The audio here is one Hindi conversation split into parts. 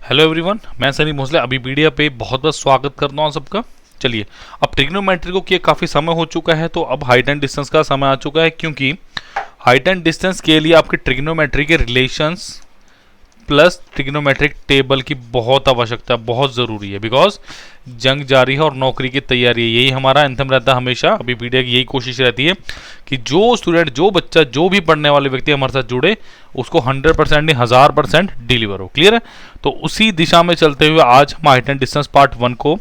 हेलो एवरीवन, मैं सनी भोसले अभी मीडिया पे बहुत बहुत स्वागत करता हूँ सबका। चलिए, अब ट्रिग्नोमेट्री को किए काफ़ी समय हो चुका है, तो अब हाइट एंड डिस्टेंस का समय आ चुका है, क्योंकि हाइट एंड डिस्टेंस के लिए आपके ट्रिग्नोमेट्री के रिलेशंस प्लस ट्रिग्नोमेट्रिक टेबल की बहुत आवश्यकता, बहुत ज़रूरी है। बिकॉज जंग जारी है और नौकरी की तैयारी है, यही हमारा एंथम रहता है हमेशा। अभी मीडिया की यही कोशिश रहती है कि जो स्टूडेंट, जो बच्चा, जो भी पढ़ने वाले व्यक्ति हमारे साथ जुड़े, उसको 100% नहीं 1000% डिलीवर हो। क्लियर है? तो उसी दिशा में चलते हुए आज हम हाइट एंड डिस्टेंस पार्ट 1 को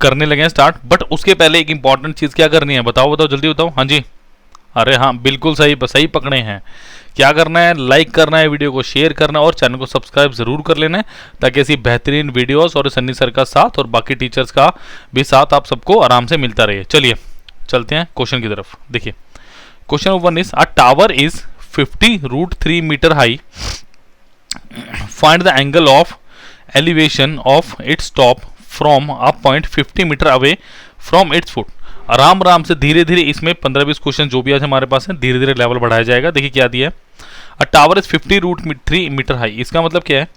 करने लगे हैं स्टार्ट। बट उसके पहले एक इंपॉर्टेंट चीज़ क्या करनी है, बताओ जल्दी बताओ। हाँ जी, अरे हाँ, बिल्कुल सही सही पकड़े हैं। क्या करना है? लाइक करना है, वीडियो को शेयर करना है और चैनल को सब्सक्राइब जरूर कर लेना है, ताकि ऐसी बेहतरीन वीडियोस और सन्नी सर का साथ और बाकी टीचर्स का भी साथ आप सबको आराम से मिलता रहे। चलिए चलते हैं क्वेश्चन की तरफ। देखिए, question 1 is a tower is 50√3 meter high, find the angle of elevation of its top from a point 50 meter away from its foot. आराम आराम से धीरे धीरे इसमें 15-20 क्वेश्चन जो भी आज हमारे पास है, धीरे धीरे लेवल बढ़ाया जाएगा। देखिए क्या दिया है, a tower is 50√3 meter high. इसका मतलब क्या है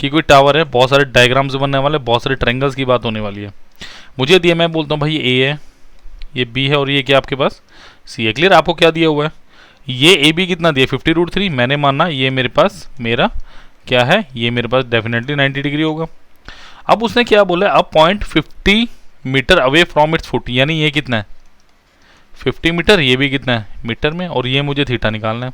कि कोई टावर है, बहुत सारे डायग्राम्स बनने वाले, बहुत सारे ट्रायंगल्स की बात होने वाली है। मुझे दिया, मैं बोलता हूँ भाई ए है, ये बी है और ये क्या आपके पास सी है। क्लियर? आपको क्या दिया हुआ है, ये ए बी कितना दिया 50√3, मैंने माना ये मेरे पास मेरा क्या है, ये मेरे पास डेफिनेटली 90 डिग्री होगा। अब उसने क्या बोला, अब point 50 meter away from its foot, यानी ये कितना है 50 मीटर, ये भी कितना है मीटर में, और ये मुझे थीटा निकालना है।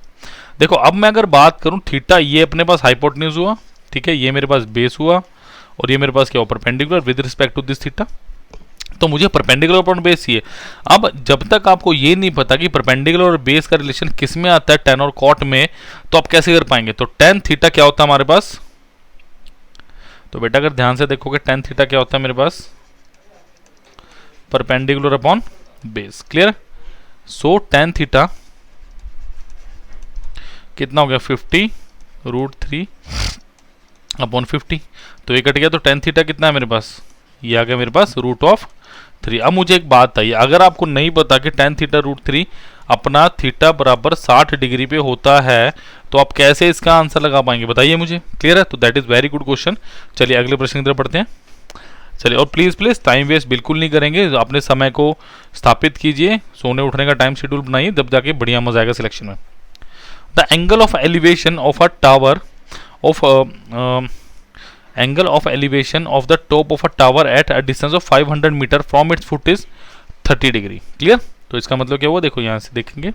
देखो अब मैं अगर बात करूं थीटा, ये अपने पास हाइपोटेन्यूज हुआ, ठीक है, ये मेरे पास बेस हुआ और ये मेरे पास क्या हुआ perpendicular with respect to this theta. तो मुझे परपेंडिकुलर अपॉन बेस चाहिए। अब जब तक आपको ये नहीं पता कि परपेंडिकुलर और बेस का रिलेशन किस में आता है, टेन और कॉट में, तो आप कैसे कर पाएंगे। तो टेन थीटा क्या होता है हमारे पास, तो बेटा अगर ध्यान से देखोगे टेन थीटा क्या होता है मेरे पास, परपेंडिकुलर अपॉन बेस। क्लियर? सो टेन थीटा कितना हो गया 50√3 अपॉन 50, तो ये कट गया। तो टेन थीटा कितना है मेरे पास, ये आ गया मेरे पास √3। अब मुझे एक बात आई, अगर आपको नहीं पता कि टेन थीटा √3 अपना थीटा बराबर 60 डिग्री पे होता है, तो आप कैसे इसका आंसर लगा पाएंगे, बताइए मुझे। क्लियर है? तो that is very good question. चलिए अगले प्रश्न की तरफ पढ़ते हैं। चलिए, और प्लीज़ टाइम वेस्ट बिल्कुल नहीं करेंगे, अपने समय को स्थापित कीजिए, सोने उठने का टाइम शेड्यूल बनाइए, तब जाके बढ़िया मजा आएगा सिलेक्शन में। The angle of elevation of a tower of angle of elevation of the top of a tower at a distance of 500 meter from its foot is 30 degree. Clear? तो इसका मतलब क्या हुआ, देखो यहां से देखेंगे,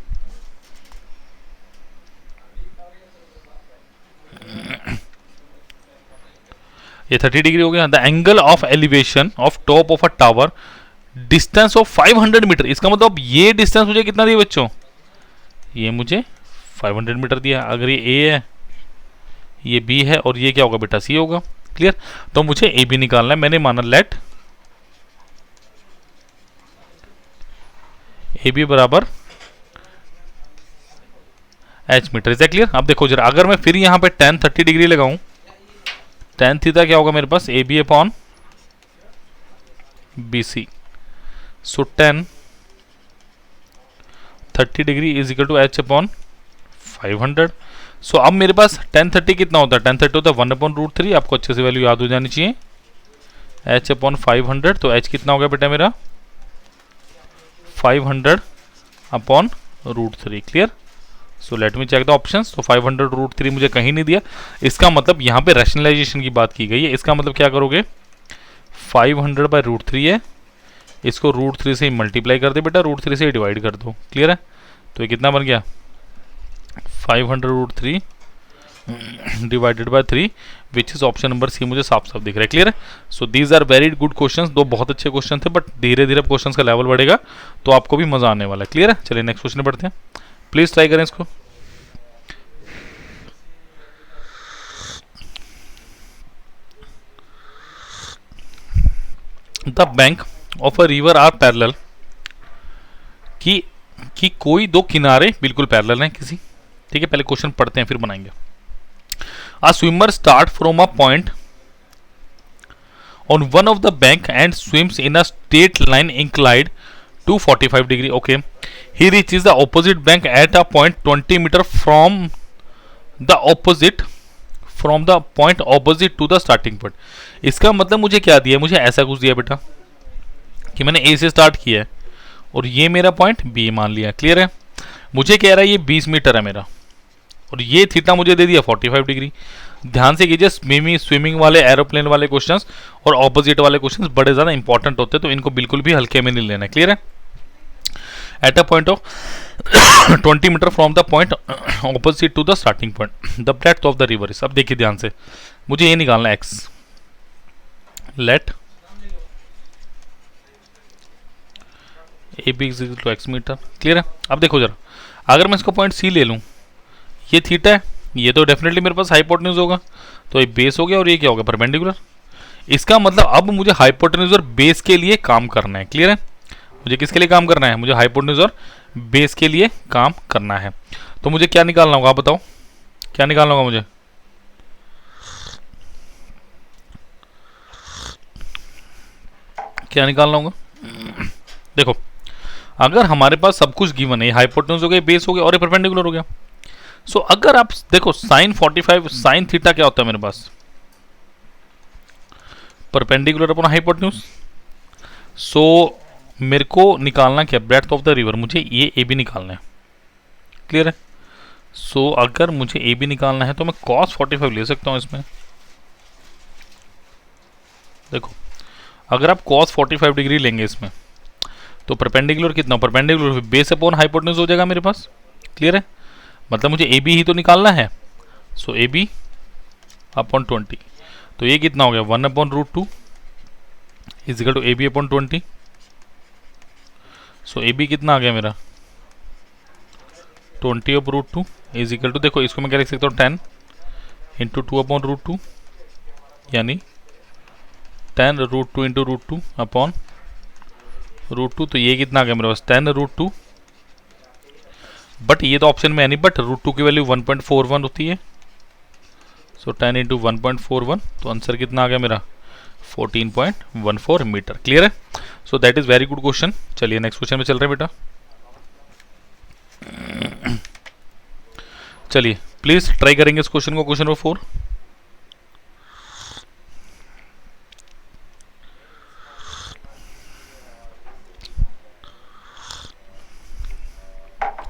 ये 30 डिग्री हो गया। The angle of elevation of top of a tower distance of 500 meter, इसका मतलब ये डिस्टेंस मुझे कितना दिया बच्चों, ये मुझे 500 मीटर दिया। अगर ये ए है, ये बी है और ये क्या होगा बेटा सी होगा। क्लियर? तो मुझे ए बी निकालना है। मैंने माना लेट ए बी बराबर एच मीटर। Is clear? अब देखो जरा, अगर मैं फिर यहां पे टेन 30 डिग्री लगाऊं, टेन थीटा क्या होगा मेरे पास, A B upon B C. So tan 30 degree is equal to H upon 500। So अब मेरे पास टेन 30 कितना होता है, टेन 30 होता है 1/√3। आपको अच्छे से वैल्यू याद हो जानी चाहिए, एच अपॉन 500। तो एच कितना हो गया बेटा मेरा 500 upon √3। Clear? So let me check the options. तो 500√3 मुझे कहीं नहीं दिया, इसका मतलब यहाँ पे रैशनलाइजेशन की बात की गई है। इसका मतलब क्या करोगे, 500/√3 है, इसको √3 से मल्टीप्लाई कर दे बेटा, √3 से डिवाइड कर दो। क्लियर है? तो ये कितना बन गया 500√3 divided by 3, which is option number C, मुझे साफ साफ दिख रहा है। क्लियर है? So these are very good questions, दो बहुत अच्छे क्वेश्चन थे, बट धीरे धीरे क्वेश्चंस का लेवल बढ़ेगा तो आपको भी मजा आने वाला है। क्लियर है? चलिए नेक्स्ट क्वेश्चन बढ़ते हैं, प्लीज ट्राई करें इसको। The bank of a river are parallel, कि कोई दो किनारे बिल्कुल पैरेलल हैं किसी, ठीक है, पहले क्वेश्चन पढ़ते हैं फिर बनाएंगे। A swimmer starts from a point on one of the bank and swims in a straight line inclined to 45 degree. Okay, he reaches the opposite bank at a point 20 meter from the opposite from the point opposite to the starting point. इसका मतलब मुझे क्या दिया, मुझे ऐसा कुछ दिया बेटा कि मैंने ए से स्टार्ट किया है और ये मेरा पॉइंट बी मान लिया। क्लियर है? मुझे कह रहा है ये 20 मीटर है मेरा और ये थीटा मुझे दे दिया 45 डिग्री। ध्यान से कीजिए, स्विमिंग वाले, एरोप्लेन वाले क्वेश्चंस और ऑपोजिट वाले क्वेश्चंस बड़े ज़्यादा इंपॉर्टेंट होते हैं, तो इनको बिल्कुल भी हल्के में नहीं लेना है। क्लियर है? At a point of 20 meter from the point opposite to the starting point the breadth of the river is. अब देखिए ध्यान से, मुझे ये निकालना है x. Let A B is equal to x meter. Clear है? अब देखो जरा, अगर मैं इसको पॉइंट सी ले लूँ, ये थीटा है, ये तो डेफिनेटली मेरे पास हाइपोटेन्यूज होगा, तो ये बेस हो गया और ये क्या होगा, परपेंडिकुलर। इसका मतलब अब मुझे हाइपोटेन्यूज और बेस के लिए काम करना है। क्लियर है? मुझे किसके लिए काम करना है, मुझे हाइपोटेन्यूज और बेस के लिए काम करना है। तो मुझे क्या निकालना होगा, आप बताओ क्या निकालना होगा मुझे? क्या निकालना होगा? देखो, अगर हमारे पास सब कुछ गिवन है, हाइपोटेन्यूज हो गया, बेस हो गया और ये परपेंडिकुलर हो गया, सो अगर आप देखो साइन 45 साइन थीटा क्या होता है मेरे पास, परपेंडिकुलर अपॉन हाइपोटेन्यूज। सो मेरे को निकालना क्या, ब्रेड्थ ऑफ द रिवर, मुझे ये ए बी निकालना है। क्लियर है? सो अगर मुझे ए बी निकालना है तो मैं cos 45 ले सकता हूं इसमें। देखो, अगर आप cos 45 डिग्री लेंगे इसमें तो परपेंडिकुलर कितना, परपेंडिकुलर बेस अपॉन हाइपोटेन्यूज हो जाएगा मेरे पास। क्लियर है? मतलब मुझे ए बी ही तो निकालना है। सो ए बी अपॉन 20, तो ये कितना हो गया, 1/√2 is equal to A B upon 20। So A B कितना आ गया मेरा, 20/√2 इज इक्वल टू, देखो इसको मैं क्या लिख सकता हूँ, 10 इंटू 2/√2 यानी 10√2 इंटू √2 अपॉन √2। तो ये कितना आ गया मेरे पास, 10√2, बट ये तो ऑप्शन में है नहीं, बट √2 की वैल्यू 1.41 होती है। सो 10 इंटू 1.41, तो आंसर कितना आ गया मेरा, 14.14 मीटर। क्लियर है? सो that is very good question. चलिए नेक्स्ट क्वेश्चन में चल रहे हैं बेटा। चलिए प्लीज ट्राई करेंगे इस क्वेश्चन को, क्वेश्चन नंबर 4।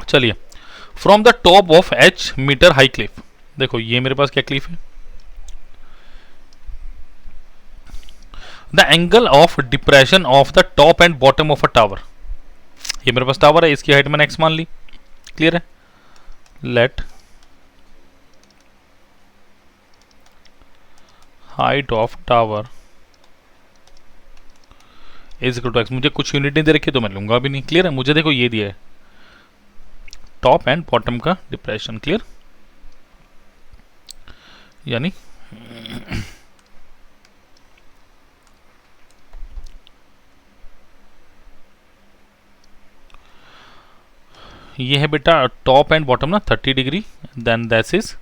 चलिए, from the top of h meter high cliff. देखो ये मेरे पास क्या क्लिफ है, the angle of depression of the top and bottom of a tower. ये मेरे पास टावर है, इसकी हाइट मैंने x मान ली। क्लियर है? Let height of tower is equal to x। मुझे कुछ यूनिट नहीं दे रखी तो मैं लूंगा भी नहीं। क्लियर है? मुझे देखो ये दिया है टॉप एंड बॉटम का डिप्रेशन। क्लियर? यानी ये है बेटा टॉप एंड बॉटम ना 30 degree, then that is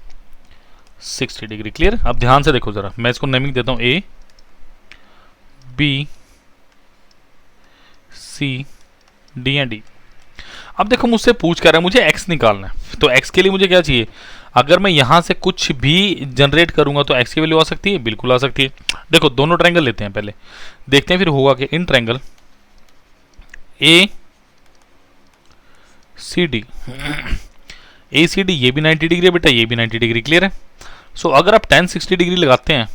60 degree. Clear? अब ध्यान से देखो जरा, मैं इसको नेमिंग देता हूं A B C D and D. अब देखो मुझसे पूछ कर रहा है मुझे x निकालना है, तो x के लिए मुझे क्या चाहिए, अगर मैं यहां से कुछ भी जनरेट करूंगा तो x की वैल्यू आ सकती है, बिल्कुल आ सकती है। देखो दोनों ट्रायंगल लेते हैं, पहले देखते हैं फिर होगा कि in triangle A C D, A C D ये भी 90 डिग्री है बेटा, ये भी 90 डिग्री। क्लियर है? सो अगर आप 1060 डिग्री लगाते हैं,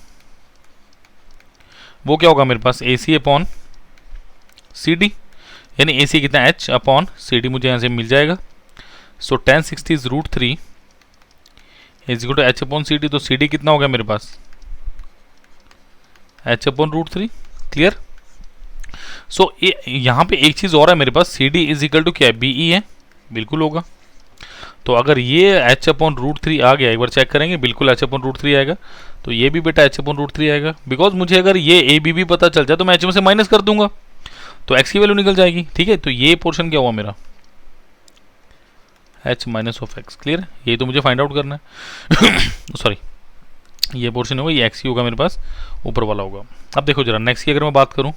वो क्या होगा मेरे पास, ए सी अपॉन सी डी, यानी ए सी कितना h अपॉन सी डी मुझे यहाँ से मिल जाएगा। So 1060 is √3 is equal to h upon C D, तो सी डी कितना हो गया मेरे पास, h अपॉन √3। क्लियर? सो यहाँ पे एक चीज़ और है मेरे पास, C D is equal to क्या है, बी ई है, बिल्कुल होगा। तो अगर ये h अपॉन √3 आ गया, एक बार चेक करेंगे, बिल्कुल h अपॉन √3 आएगा, तो ये भी बेटा h अपॉन √3 आएगा। बिकॉज मुझे अगर ये ए बी भी पता चल जाए तो मैं h में से माइनस कर दूंगा तो x की वैल्यू निकल जाएगी। ठीक है? तो ये पोर्शन क्या हुआ मेरा, h minus of x। Clear? ये तो मुझे फाइंड आउट करना है सॉरी, ये पोर्शन होगा, ये x ही होगा मेरे पास, ऊपर वाला होगा। अब देखो जरा नेक्स्ट की अगर मैं बात करूं,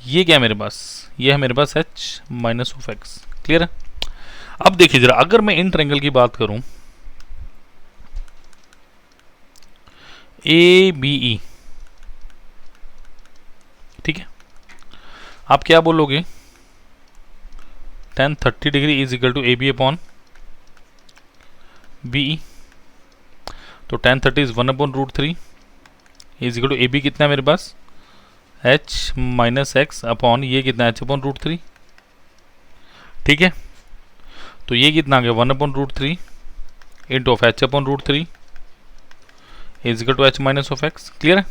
ये क्या है मेरे पास, ये है मेरे पास h minus of x। Clear है? अब देखिए जरा, अगर मैं इन ट्रायंगल की बात करूं, ABE, ठीक है। आप क्या बोलोगे, tan 30 degree is equal to AB upon BE। तो tan 30 is 1 upon root 3 is equal to AB कितना है मेरे पास, H माइनस एक्स अपॉन ये कितना है H अपॉन रूट 3, ठीक है। तो ये कितना आ गया 1 upon root 3 into of H upon root 3 is equal to H minus of x. Clear है।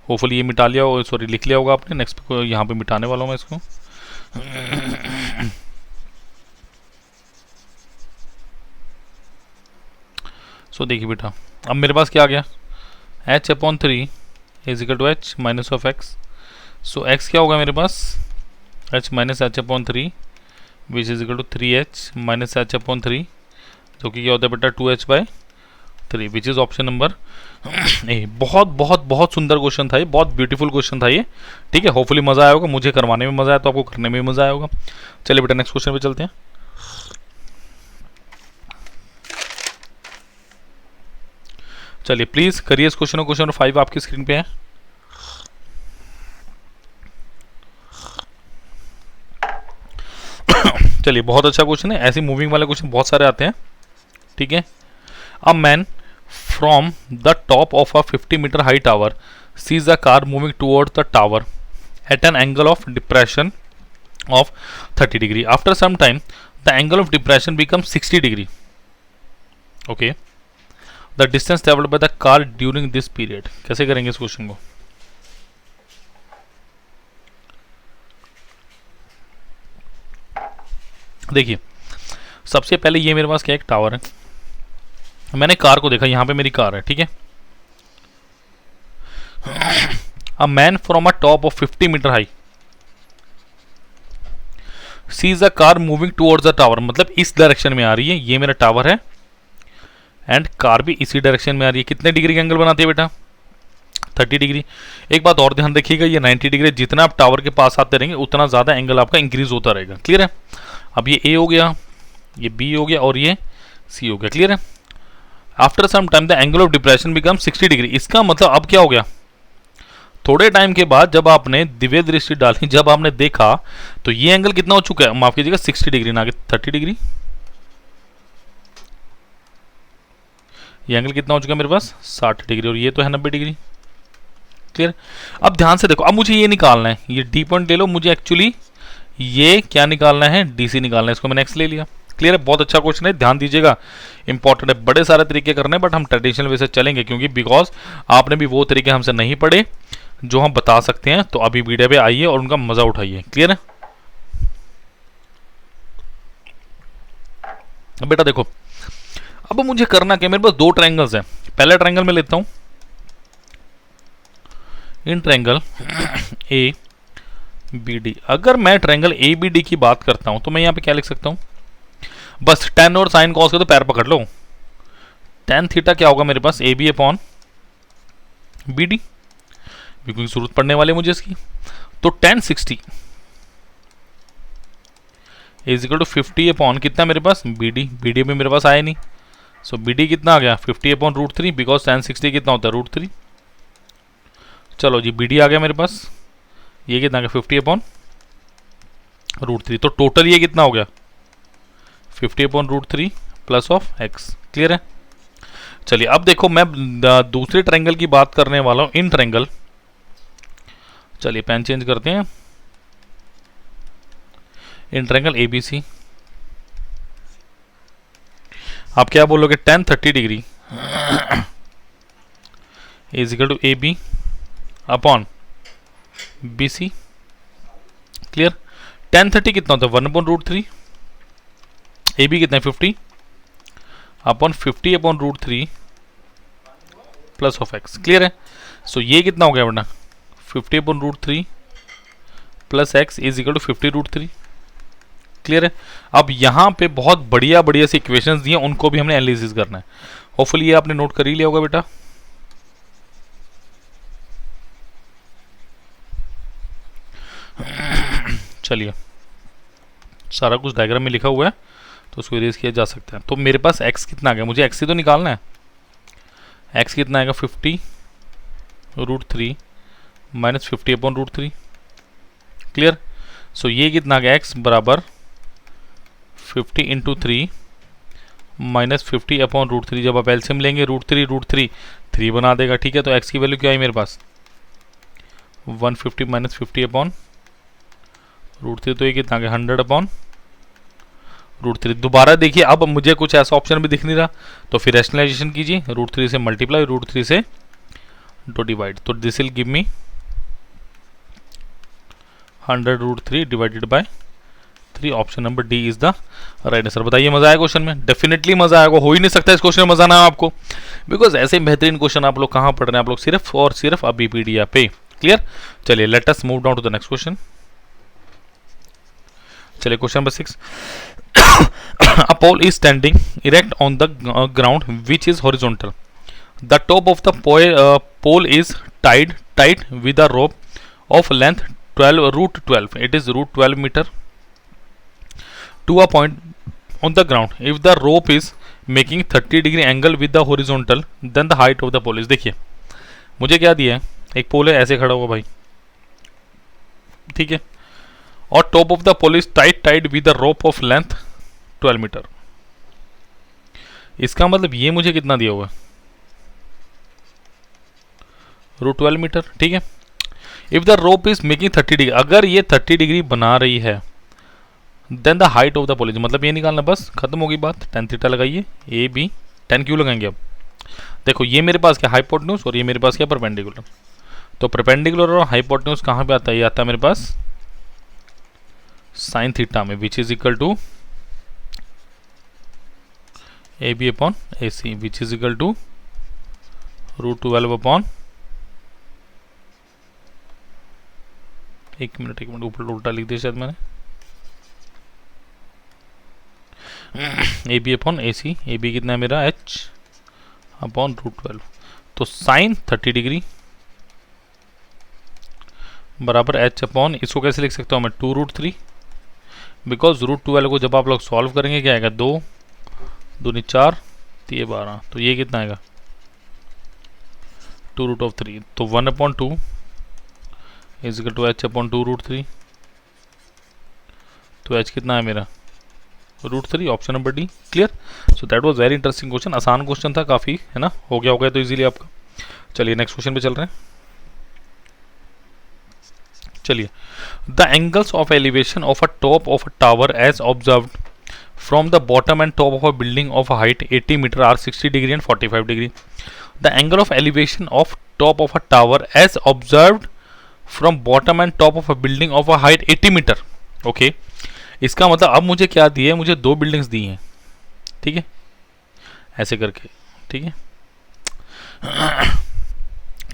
होपफुली ये मिटा लिया हो, सॉरी लिख लिया होगा आपने। नेक्स्ट पे यहाँ पे मिटाने वाला हूँ मैं इसको। सो देखिए बेटा, अब मेरे पास क्या आ गया, H upon 3 is equal to H minus of x. So x क्या होगा मेरे पास, H minus H upon 3 which is equal to 3H minus H upon 3, जो कि क्या होता है बेटा 2H by 3, which is option number A. बहुत बहुत बहुत सुंदर क्वेश्चन था ये, बहुत ब्यूटीफुल क्वेश्चन था ये, ठीक है। होपफुली मजा आया होगा, मुझे करवाने में मजा आया तो आपको करने में भी मजा आया होगा। चलिए बेटा नेक्स्ट क्वेश्चन पे चलते हैं। चलिए प्लीज करिए इस क्वेश्चन को। क्वेश्चन नंबर 5 आपकी स्क्रीन पे है। चलिए बहुत अच्छा क्वेश्चन है, ऐसे मूविंग वाले क्वेश्चन बहुत सारे आते हैं, ठीक है। A man from the top of a 50 meter high tower sees a car moving towards the tower at an angle of depression of 30 degree. After some time the angle of depression becomes 60 degree. Okay, the distance travelled by the car during this period. कैसे करेंगे इस क्वेश्चन को, देखिए सबसे पहले ये मेरे पास क्या एक टावर है, मैंने कार को देखा, यहां पे मेरी कार है, ठीक है। A man from a top of 50 meter high sees a car moving towards the tower, मतलब इस डायरेक्शन में आ रही है, ये मेरा टावर है एंड कार भी इसी डायरेक्शन में आ रही है। कितने डिग्री का एंगल बनाती है बेटा, 30 डिग्री। एक बात और ध्यान रखिएगा, ये 90 डिग्री, जितना आप टावर के पास आते रहेंगे उतना ज़्यादा एंगल आपका इंक्रीज होता रहेगा। क्लियर है। अब ये A हो गया, ये B हो गया और ये C हो गया। क्लियर है। After some time the angle of depression become 60 degree. इसका मतलब अब क्या हो गया, थोड़े टाइम के बाद जब आपने दिव्य दृष्टि डाली, जब आपने देखा तो ये एंगल कितना हो चुका है, माफ कीजिएगा 60 डिग्री ना कि 30 डिग्री। ये एंगल कितना हो चुका है मेरे पास 60 डिग्री और ये तो है 90 डिग्री। क्लियर। अब ध्यान से देखो, अब मुझे ये निकालना है, ये डी पॉइंट ले लो, मुझे एक्चुअली ये क्या निकालना है, DC निकालना है। इसको मैंने X ले लिया। क्लियर है। बहुत अच्छा क्वेश्चन है, ध्यान दीजिएगा, इंपॉर्टेंट है। बड़े सारे तरीके करने हैं बट हम ट्रेडिशनल वे से चलेंगे, क्योंकि बिकॉज आपने भी वो तरीके हमसे नहीं पढ़े जो हम बता सकते हैं। तो अभी वीडियो पे आइए और उनका मजा उठाइए। क्लियर है। अब बेटा देखो, अब मुझे करना क्या, मेरे पास दो ट्रायंगल्स हैं। पहला ट्रायंगल में लेता हूं, इन ट्रायंगल ABD। अगर मैं ट्रायंगल ABD की बात करता हूं तो मैं यहां पे क्या लिख सकता हूं, बस tan और sin cos का तो पैर पकड़ लो। tan थीटा क्या होगा मेरे पास, AB अपॉन BD, क्योंकि जरूरत पड़ने वाली है मुझे इसकी। तो tan 60 is equal to 50 upon कितना मेरे पास BD में मेरे पास आया नहीं। सो BD कितना आ गया 50 अपॉन रूट 3, बिकॉज tan 60 कितना होता है रूट 3। चलो जी BD आ गया मेरे पास, ये कितना आ गया 50 अपॉन रूट 3। तो टोटल ये कितना हो गया 50 upon root 3 plus of x। Clear है। चलिए अब देखो, मैं दूसरे ट्रायंगल की बात करने वाला हूं, इन ट्रायंगल। चलिए पेन चेंज करते हैं, इन ट्रायंगल ABC। आप क्या बोलोगे, tan 30 degree is equal to AB upon BC। Clear. tan 30 कितना होता है 1 अपॉन रूट 3, AB कितना है 50 upon 50 upon root 3 plus of x। Clear है। सो ये कितना हो गया वरना 50 upon root 3 plus x is equal to 50 root 3। Clear है। अब यहाँ पे बहुत बढ़िया बढ़िया सी इक्वेशंस दिए, उनको भी हमने एनालिसिस करना है। होपफुली ये आपने नोट कर ही लिया होगा बेटा। चलिए सारा कुछ डायग्राम में लिखा हुआ है तो उसको इरेज किया जा सकता है। तो मेरे पास x कितना आ गया, मुझे x ही तो निकालना है। x कितना आएगा 50 √3 माइनस 50 अपॉन √3। क्लियर। सो ये कितना आ गया x बराबर 50 इंटू 3 माइनस 50 अपॉन √3। जब आप एलसीएम लेंगे √3 3 बना देगा। ठीक है, तो x की वैल्यू क्या आई मेरे पास 150 माइनस 50 अपॉन √3, तो ये कितना आ गया 100 अपॉन √3। दोबारा देखिए, अब मुझे कुछ ऐसा ऑप्शन भी दिख नहीं रहा, तो फिर रैशनलाइजेशन कीजिए, √3 से मल्टीप्लाई, √3 से तो डिवाइड, तो this will give me 100√3 divided by 3। Option number D is the right answer. बताइए मजा आया क्वेश्चन में? डेफिनेटली मजा आएगा, हो ही नहीं सकता इस क्वेश्चन में मजा ना आपको, बिकॉज ऐसे बेहतरीन क्वेश्चन आप लोग कहाँ पढ़ रहे हैं, आप लोग सिर्फ और सिर्फ अभी पीडीएफ पे। क्लियर। चलिए let us move down to the next question. चलिए question number 6। A pole is standing erect on the ground which is horizontal. The top of the pole is tied tight with a rope of length 12 it is √12 meter to a point on the ground. If the rope is making 30-degree angle with the horizontal, then the height of the pole is। देखिए मुझे क्या दिया है, एक पोल है ऐसे खड़ा हुआ भाई, ठीक है, और top of the pole is tied with the rope of length 12 meter. इसका मतलब ये मुझे कितना दिया हुआ है √12 मीटर। ठीक है, if the rope is making 30 degree, अगर ये 30 डिग्री बना रही है, then the height of the pole is, मतलब ये निकालना, बस खत्म होगी बात। tan थीटा लगाइए, ए बी, tan क्यों लगाएंगे अब, देखो ये मेरे पास क्या हाइपोटेन्यूज और ये मेरे पास क्या परपेंडिकुलर, तो परपेंडिकुलर और हाइपोटेन्यूज कहाँ पे आता है, ये आता है मेरे पास साइन थीटा में, which is equal to A B upon A C, which is equal to √12 upon, एक मिनट ऊपर उल्टा लिख दिया शायद मैंने, A B upon A C, A B कितना है मेरा h अपॉन √12, तो साइन 30 डिग्री बराबर h अपॉन, इसको कैसे लिख सकता हूँ मैं 2√3, बिकॉज √12 को जब आप लोग सॉल्व करेंगे क्या आएगा 2 दूनी 4 3 12, तो ये कितना आएगा 2√3, तो 1/2 is equal to h upon 2√3, तो h कितना है मेरा √3, option number D. Clear. So that was very interesting question, आसान क्वेश्चन था काफ़ी, है ना, हो गया तो इजीली आपका। चलिए नेक्स्ट क्वेश्चन पे चल रहे हैं। चलिए, the angles of elevation of a top of a tower as observed from the bottom and top of a building of a height 80 meter are 60 degree and 45 degree. The angle of elevation of top of a tower as observed from bottom and top of a building of a height 80 meter. Okay, इसका मतलब अब मुझे क्या दिए, मुझे दो बिल्डिंग्स दी हैं, ठीक है, ऐसे करके, ठीक है,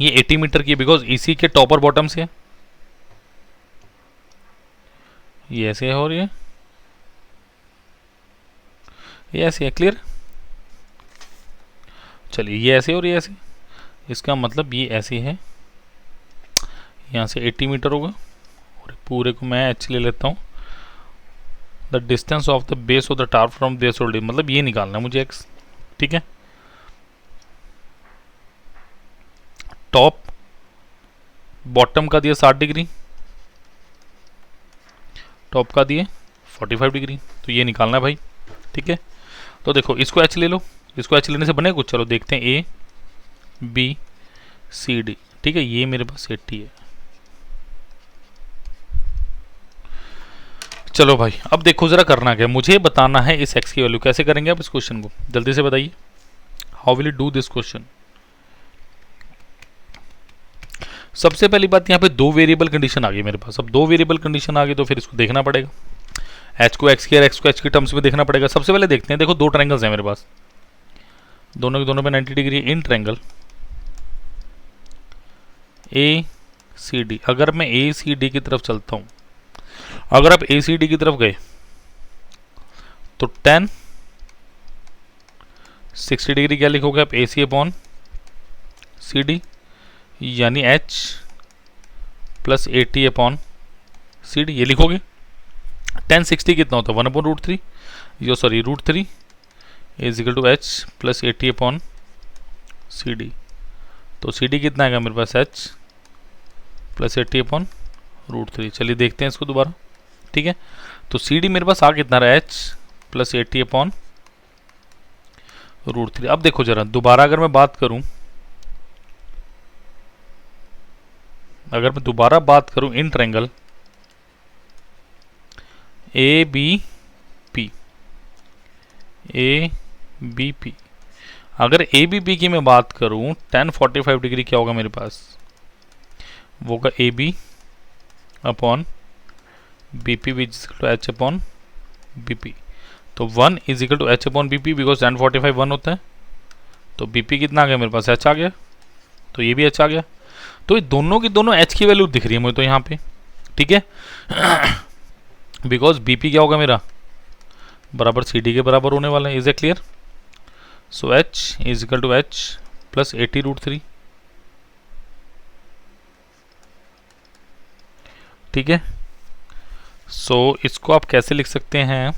ये 80 मीटर की बिकॉज इसी के टॉप और बॉटम से है, ये ऐसे है और ये ऐसे है। क्लियर। चलिए ये ऐसे और ये ऐसे, इसका मतलब ये ऐसे है, यहाँ से 80 मीटर होगा और पूरे को मैं h ले लेता हूँ, the distance of the base of the tower from base old, मतलब ये निकालना है मुझे x। ठीक है, टॉप बॉटम का दिया 60 डिग्री, टॉप का दिए 45 डिग्री, तो ये निकालना है भाई। ठीक है, तो देखो इसको h ले लो, इसको h लेने से बने कुछ, चलो देखते हैं ए बी सी डी। ठीक है, ये मेरे पास 80 है। चलो भाई अब देखो जरा करना क्या, मुझे बताना है इस x की वैल्यू। कैसे करेंगे आप इस क्वेश्चन को, जल्दी से बताइए, how will you do this question. सबसे पहली बात, यहाँ पे दो वेरिएबल कंडीशन आ गई मेरे पास। अब दो वेरिएबल कंडीशन आ गई तो फिर इसको देखना पड़ेगा, h को x की और x को h की टर्म्स में देखना पड़ेगा। सबसे पहले देखते हैं, देखो दो ट्रायंगल्स हैं मेरे पास, दोनों के दोनों पे 90 degree in triangle A C D. अगर मैं ए सी डी की तरफ चलता हूँ, अगर आप ए सी डी की तरफ गए तो tan 60 डिग्री क्या लिखोगे आप, A C upon C D, यानी h plus 80 upon C D, ये लिखोगे। tan 60 कितना होता है 1/√3, यो sorry √3 is equal to h plus 80 upon C D, तो सी डी कितना आएगा मेरे पास एच प्लस 80/√3। चलिए देखते हैं इसको दोबारा, ठीक है। तो सी डी मेरे पास आ कितना रहा है, एच प्लस 80/√3। अब देखो जरा दोबारा अगर मैं बात करूं, in triangle A B P, अगर ए बी पी की मैं बात करूं, tan 45 डिग्री क्या होगा मेरे पास, वो होगा A B upon B P which is to H upon B P. तो 1 is equal to H upon B P, because tan 45 1 होता है। तो बी पी कितना आ गया मेरे पास, एच आ गया। तो ये भी एच आ गया। तो ये दोनों की दोनों एच की वैल्यू दिख रही है मुझे तो यहाँ पे, ठीक है। बिकॉज बी पी क्या होगा मेरा, बराबर सी डी के बराबर होने वाला है। Is a clear? So H is equal to H plus 80√3, ठीक है। सो इसको आप कैसे लिख सकते हैं,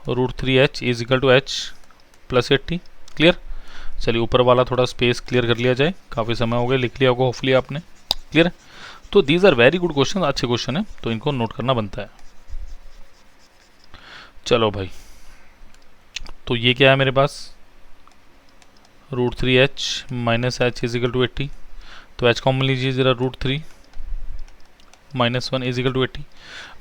√3h is equal to H plus 80। Clear? चलिए ऊपर वाला थोड़ा स्पेस क्लियर कर लिया जाए, काफ़ी समय हो गया, लिख लिया होगा होपफुली आपने। क्लियर? तो these are very good question, अच्छे क्वेश्चन है, तो इनको नोट करना बनता है। चलो भाई, तो ये क्या है मेरे पास, √3h minus H is equal to 80। तो h कॉमन लीजिए जरा, √3 minus 1 is equal to 80।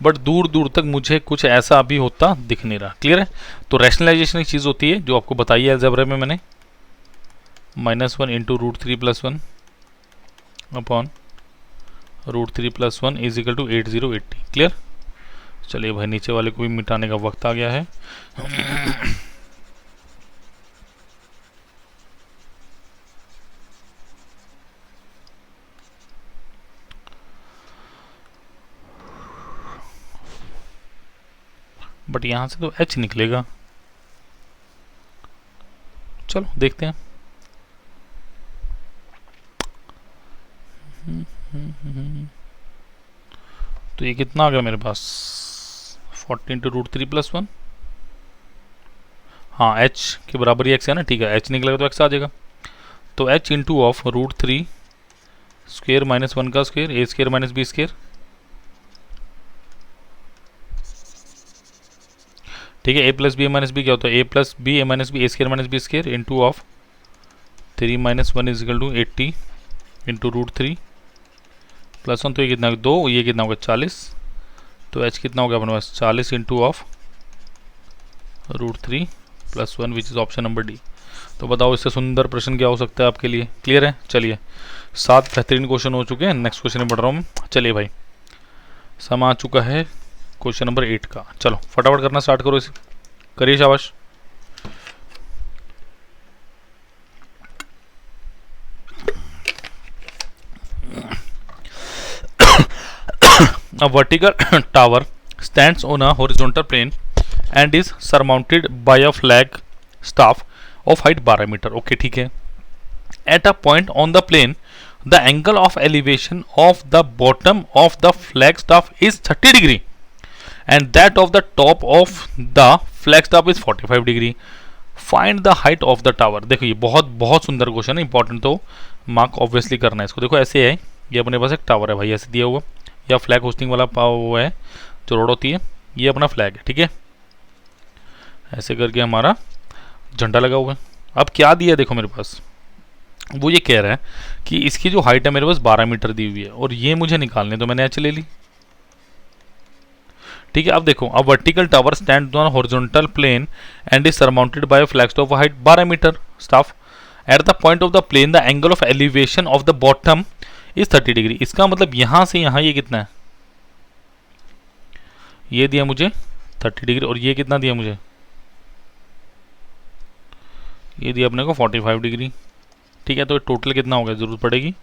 But दूर दूर तक मुझे कुछ ऐसा अभी होता दिख नहीं रहा। क्लियर है? तो रैशनलाइजेशन एक चीज़ होती है जो आपको बताई है अलजेब्रा में मैंने, -1 into √3 + 1 upon √3 + 1 is equal to 8080। Clear? चलिए भाई, नीचे वाले को भी मिटाने का वक्त आ गया है। बट यहां से तो h निकलेगा। चलो देखते हैं। तो ये कितना आ गया मेरे पास, 40 इंटू √3 + 1। हाँ, h के बराबर ही x है ना, ठीक है। h निकलेगा तो x आ जाएगा। तो h into of √3 square minus 1 का square, a square minus b square, ठीक है। a plus B minus B क्या होता है, a plus B A minus B, a square minus B square into of 3 - 1 is equal to 80 into √3 + 1। तो ये कितना, 2, ये कितना होगा 40। तो h कितना होगा अपने पास, 40 into of √3 + 1 which is option number D. तो बताओ इससे सुंदर प्रश्न क्या हो सकता है आपके लिए। क्लियर है? चलिए 7 बेहतरीन क्वेश्चन हो चुके हैं। नेक्स्ट क्वेश्चन में बढ़ रहा हूँ। चलिए भाई, समय आ चुका है क्वेश्चन नंबर 8 का। चलो फटाफट करना स्टार्ट करो, इसे करिए, शाबाश। A vertical tower stands on a horizontal plane and is surmounted by a flag staff of height 12 meter. Okay, ठीक है। At a point on the plane, the angle of elevation of the bottom of the flag staff is 30 degree and that of the top of the flag staff is 45 degree. Find the height of the tower। देखो ये बहुत बहुत सुंदर क्वेश्चन है, इंपॉर्टेंट, तो मार्क ऑब्वियसली करना है इसको। देखो ऐसे है, ये अपने पास एक टावर है भाई, ऐसे दिया हुआ, या फ्लैग होस्टिंग वाला हुआ है जो रोड होती है, ये अपना फ्लैग है, ठीक है। ऐसे करके हमारा झंडा लगा हुआ है। अब क्या दिया देखो मेरे पास, वो ये कह रहा है कि इसकी जो हाइट है मेरे पास 12 मीटर दी हुई है और ये मुझे निकालने, तो मैंने एच ले ली, ठीक है। अब देखो, अब vertical tower stand on horizontal plane and is surmounted by flag staff of height 12 metre staff. At the point of the plane the angle of elevation of the bottom is 30 degree. इसका मतलब यहां से यहां ये कितना है, ये दिया मुझे 30 डिग्री, और ये कितना दिया मुझे, ये दिया अपने को 45 डिग्री, ठीक है। तो टोटल कितना हो गया, जरूरत पड़ेगी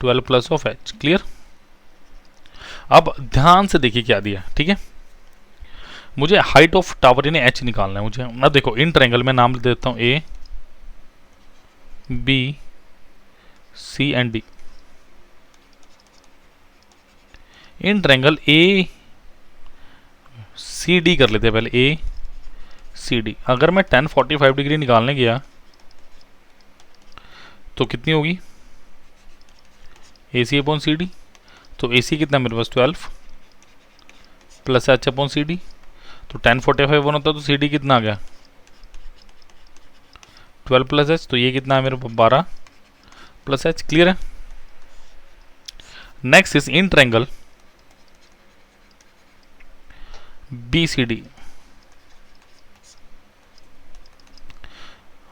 12 प्लस ऑफ एच। क्लियर? अब ध्यान से देखिए क्या दिया, ठीक है। मुझे हाइट ऑफ टावर यानी एच निकालना है मुझे। अब देखो, इन ट्रायंगल में नाम देता हूं A B C and D. In triangle A C D कर लेते हैं पहले, ए सी डी। अगर मैं tan 45 डिग्री निकालने गया तो कितनी होगी ए सी अपॉन सी डी। तो ए सी कितना मेरे पास 12 plus H upon C D. तो 1045 वन होता है तो सी डी कितना आ गया 12 प्लस एच। तो ये कितना है मेरे पास 12 प्लस एच। क्लियर है। Next is in triangle B C D.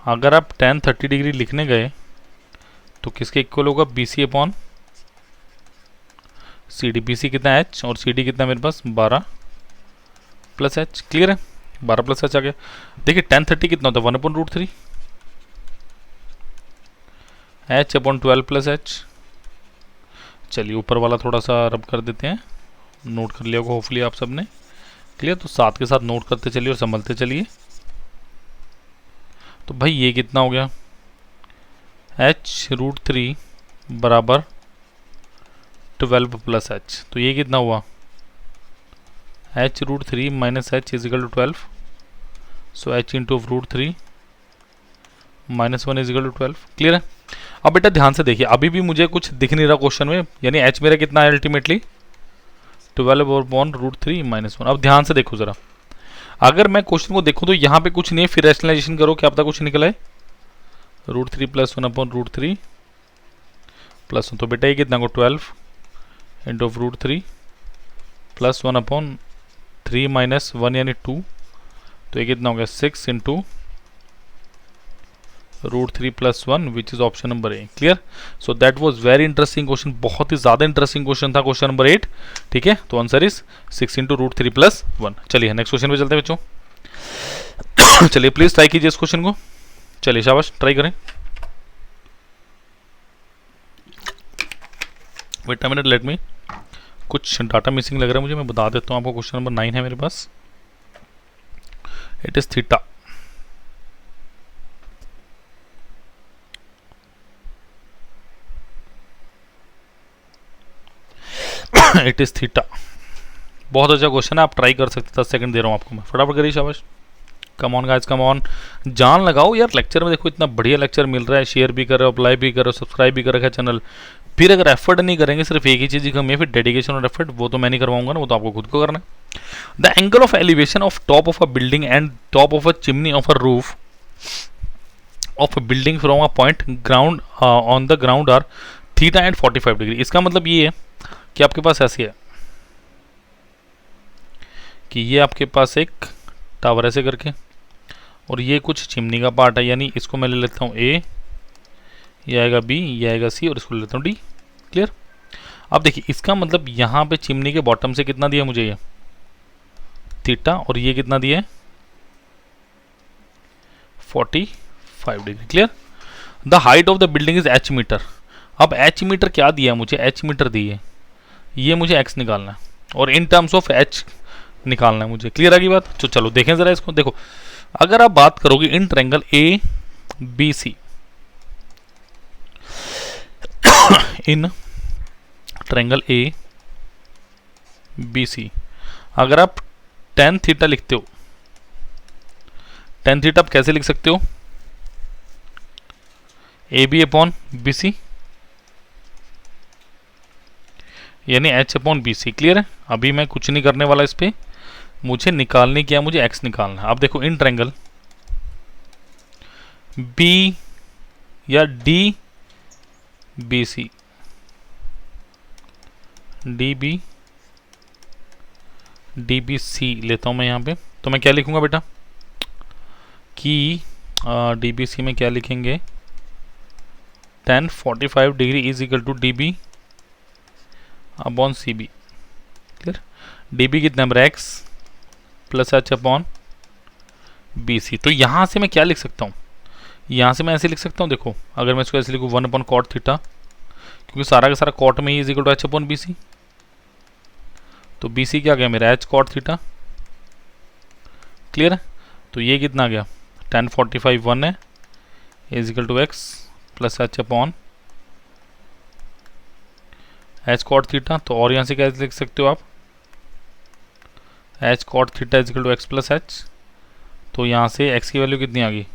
अगर आप tan 30 डिग्री लिखने गए तो किसके इक्वल होगा B C upon C D. B C कितना एच और सी डी कितना मेरे पास 12 प्लस एच। क्लियर है। 12 प्लस एच आ गया। देखिए tan 30 कितना होता है 1/√3 एच अपॉन 12 प्लस एच। चलिए ऊपर वाला थोड़ा सा रब कर देते हैं, नोट कर लिया होगा होपफुली आप सबने। क्लियर। तो साथ के साथ नोट करते चलिए और संभलते चलिए। तो भाई ये कितना हो गया h√3 बराबर 12 प्लस एच। तो ये कितना हुआ h√3 minus H is equal to 12। So h into √3 minus 1 is equal to 12। Clear है। अब बेटा ध्यान से देखिए, अभी भी मुझे कुछ दिख नहीं रहा क्वेश्चन में, यानी h मेरा कितना है अल्टीमेटली 12/√3 माइनस 1। अब ध्यान से देखो जरा, अगर मैं क्वेश्चन को देखूं तो यहाँ पे कुछ नहीं है, फिर रैशनलाइजेशन करो, क्या पता कुछ निकला है √3 प्लस 1/√3 प्लस 1। तो बेटा ये कितना को 12 इंटू √3 प्लस 1/3 माइनस 1 यानी 2। तो ये कितना हो गया 6 into √3 plus 1 which is option number A. Clear. So that was very interesting question, बहुत ही ज्यादा इंटरेस्टिंग क्वेश्चन था क्वेश्चन नंबर 8। ठीक है। तो आंसर इज 6 इंटू √3 प्लस 1। चलिए नेक्स्ट क्वेश्चन पे चलते हैं बच्चों। चलिए प्लीज ट्राई कीजिए इस क्वेश्चन को। चलिए शाबाश ट्राई करें। Wait a minute, let me, कुछ डाटा मिसिंग लग रहा है मुझे, मैं बता देता हूँ आपको। क्वेश्चन नंबर 9 है मेरे पास। It is theta. It is theta. बहुत अच्छा क्वेश्चन है, आप ट्राई कर सकते। 10 सेकंड दे रहा हूँ आपको मैं, फटाफट करिए शाबाश। Come on guys come on, जान लगाओ यार। लेक्चर में देखो इतना बढ़िया लेक्चर मिल रहा है, शेयर भी करो, अप्लाई भी करो, सब्सक्राइब भी कर रखा है चैनल। फिर अगर एफर्ट नहीं करेंगे, सिर्फ एक ही चीज़ की कमी है, फिर डेडिकेशन और एफर्ट, वो तो मैं नहीं करवाऊंगा ना, वो तो आपको खुद को करना है। The angle of elevation of top of a building and top of a chimney of a roof of a building from a point ground on the ground are theta and 45 degree. इसका मतलब ये है कि आपके पास ऐसी है कि ये आपके पास एक टावर ऐसे करके, और ये कुछ चिमनी का पार्ट है, यानी इसको मैं ले लेता हूँ ए, ये आएगा बी, ये आएगा सी, और इसको ले लेता हूँ डी। क्लियर। अब देखिए इसका मतलब यहाँ पे चिमनी के बॉटम से कितना दिया मुझे ये थीटा, और ये कितना दिया है 45 degree. Clear. The height of the building is H metre. अब एच मीटर क्या दिया है मुझे, एच मीटर दी है, ये मुझे एक्स निकालना है और इन टर्म्स ऑफ एच निकालना है मुझे। क्लियर आ गई बात। तो चलो देखें जरा इसको। देखो अगर आप बात करोगे in triangle A B C, in triangle A B C, अगर आप tan थीटा लिखते हो, tan थीटा आप कैसे लिख सकते हो A B upon B C, यानी H upon B C. Clear है। अभी मैं कुछ नहीं करने वाला इस पे, मुझे निकालने क्या, मुझे एक्स निकालना है। अब देखो इन ट्रायंगल बी या D B C, D B C लेता हूं मैं यहाँ पे। तो मैं क्या लिखूंगा बेटा कि डी बी सी में क्या लिखेंगे, tan 45 degree is equal to D B upon C B. Clear. D B कितना number X plus H upon B C. तो यहाँ से मैं क्या लिख सकता हूँ, यहाँ से मैं ऐसे लिख सकता हूँ। देखो अगर मैं इसको ऐसे लिखूँ 1 अपॉन कॉट थीटा, क्योंकि सारा का सारा कॉट में ही is equal to H upon B C. तो बी सी क्या गया मेरा एच कॉट थीटा। क्लियर है। तो ये कितना आ गया tan 45 1 है is equal to x plus H upon H cot theta. तो और यहाँ से क्या लिख सकते हो आप, H cot theta is equal to x plus H. तो यहाँ से एक्स की वैल्यू कितनी आ गई,